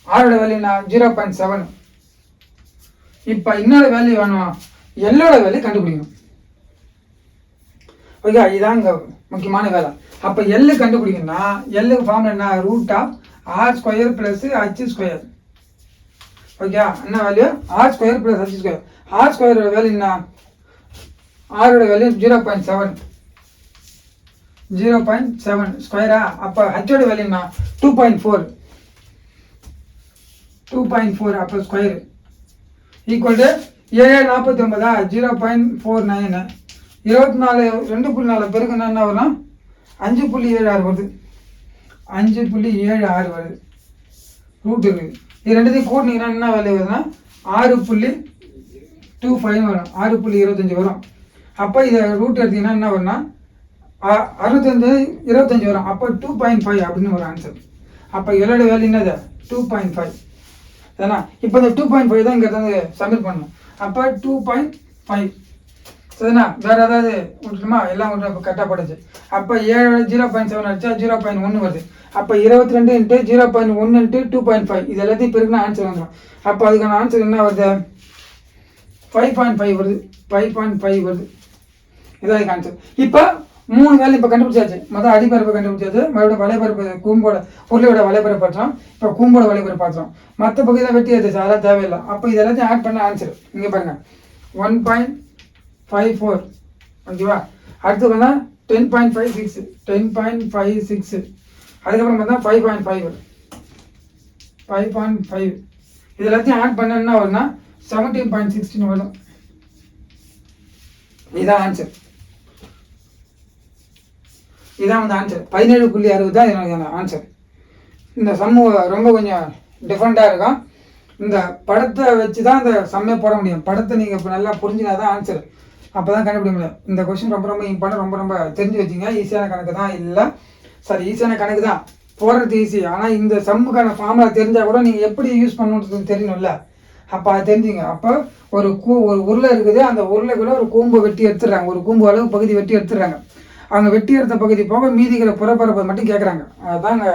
ஆரோட வேல்யூனா 0.7. இப்போ இன்னொரு வேல்யூ வேணும், எல்லோட வேல்யூ கண்டுபிடிக்கணும். ஓகே, இதுதான் இங்கே முக்கியமான வேலை. அப்போ எல்லு கண்டுபிடிக்கணும்னா எல்லுக்கு ஃபார்ம் என்ன? √r² + h². ஓகே, என்ன value? r² + h². r² value என்ன? ஆரோட வேல்யூ 0.7 ஸ்கொயரா. அப்போ ஹச்சோட வேல்யூ என்ன? 2.4. அப்போ ஸ்கொயர் ஈக்குவல் டு 749 0.49 24 2.4 பெருக்குன்னா என்ன வரும்? 5.76 வருது. 5.76 வருது. ரூட் இருக்குது. இது ரெண்டுத்தையும் கூட்டினீங்கன்னா என்ன வேல்யூ வருதுன்னா 6.25 வரும். 6.25 வரும். அப்போ இதை ரூட் எடுத்தீங்கன்னா என்ன வரும்னா 625 வரும். அப்போ 2.5 அப்படின்னு ஒரு ஆன்சர். அப்போ எல்லோட வேல்யூ என்னது? 2.5. ஏன்னா இப்போ இந்த 2.5 தான் இங்கே வந்து சப்மிட் பண்ணணும். அப்போ 2.5. சரிண்ணா? வேறு ஏதாவது விட்டுருமா? எல்லாம் விட்டு இப்போ கரெக்டாக போடுச்சு. அப்போ 0.7 அடிச்சா 0.1 வருது. அப்போ 22 × 0.1 × 2.5 இது எல்லாத்தையும் பெருக்குனா ஆன்சர் வந்துடும். அப்போ அதுக்கான ஆன்சர் என்ன வருது? 5.5 வருது. 5.5 வருது. இதான் அதுக்கு ஆன்சர். இப்போ 3 வேல்யூ இப்போ கண்டுபிடிச்சாச்சு. மொதல் அடிப்பரப்பு கண்டுபிடிச்சாச்சு, மறுபடியும் வலைப்பரப்பு கூம்போட உருளையோட வலைப்பரப்பு பார்த்தோம், இப்போ கூம்போட வலைப்பரப்பு பார்த்தோம். மற்ற பகுதியில் வெட்டி எடுத்துச்சு, அதெல்லாம் தேவையில்லை. அப்போ இது எல்லாத்தையும் ஆட் பண்ண ஆன்சர் இங்கே பாருங்கள் 1.54. ஓகேவா? அடுத்து பார்த்தா 10.56. அதுக்கப்புறம் பார்த்தா 5.5. இது எல்லாத்தையும் ஆட் பண்ண என்ன வரும்னா 17.16 வரும். இதுதான் ஆன்சர். இதான் வந்து ஆன்சர். 17.60 தான் என்னோட ஆன்சர். இந்த சம்மு ரொம்ப கொஞ்சம் டிஃப்ரெண்ட்டாக இருக்கும். இந்த படத்தை வச்சு தான் இந்த சம்மே போட முடியும். படத்தை நீங்கள் இப்போ நல்லா புரிஞ்சுனா தான் ஆன்சர், அப்போ தான் கண்டுபிடிக்க முடியும். இந்த கொஸ்டின் ரொம்ப இம்பார்ட்டன்ட், ரொம்ப தெரிஞ்சு வச்சுங்க. ஈஸியான கணக்கு தான். இல்லை சாரி, ஈஸியான கணக்கு தான், போடுறது ஈஸி. ஆனால் இந்த சம்முக்கான ஃபார்முலா தெரிஞ்சால் கூட நீங்கள் எப்படி யூஸ் பண்ணணுன்றது தெரியணும்ல. அப்போ அதை தெரிஞ்சுங்க. அப்போ ஒரு உருளை இருக்குது, அந்த உருளைக்குள்ளே ஒரு கூம்பு வெட்டி எடுத்துடுறாங்க, ஒரு கூம்பு அளவு பகுதி வெட்டி எடுத்துடுறாங்க. அவங்க வெட்டி எடுத்த பகுதி போக மீதிக்கிற புறப்பரப்பை மட்டும் கேட்குறாங்க. அதுதாங்க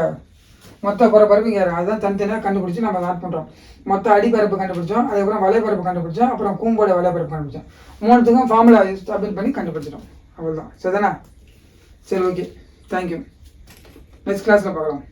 மொத்த புறப்பரப்பு கேட்குறாங்க. அதுதான் தனித்தனியாக கண்டுபிடிச்சி நம்ம ஆட் பண்ணுறோம். மொத்த அடிப்பரப்பு கண்டுபிடிச்சோம், அதுக்கப்புறம் வலைப்பரப்பு கண்டுபிடிச்சோம், அப்புறம் கூம்போட வலைப்பரப்பு கண்டுபிடிச்சோம். 3த்துக்கும் ஃபார்முலா ஸ்டாபிள் பண்ணி கண்டுபிடிச்சிட்டோம். அவ்வளோதான். சரிதானே? சரி, ஓகே, தேங்க்யூ. நெக்ஸ்ட் கிளாஸில் பார்க்கலாம்.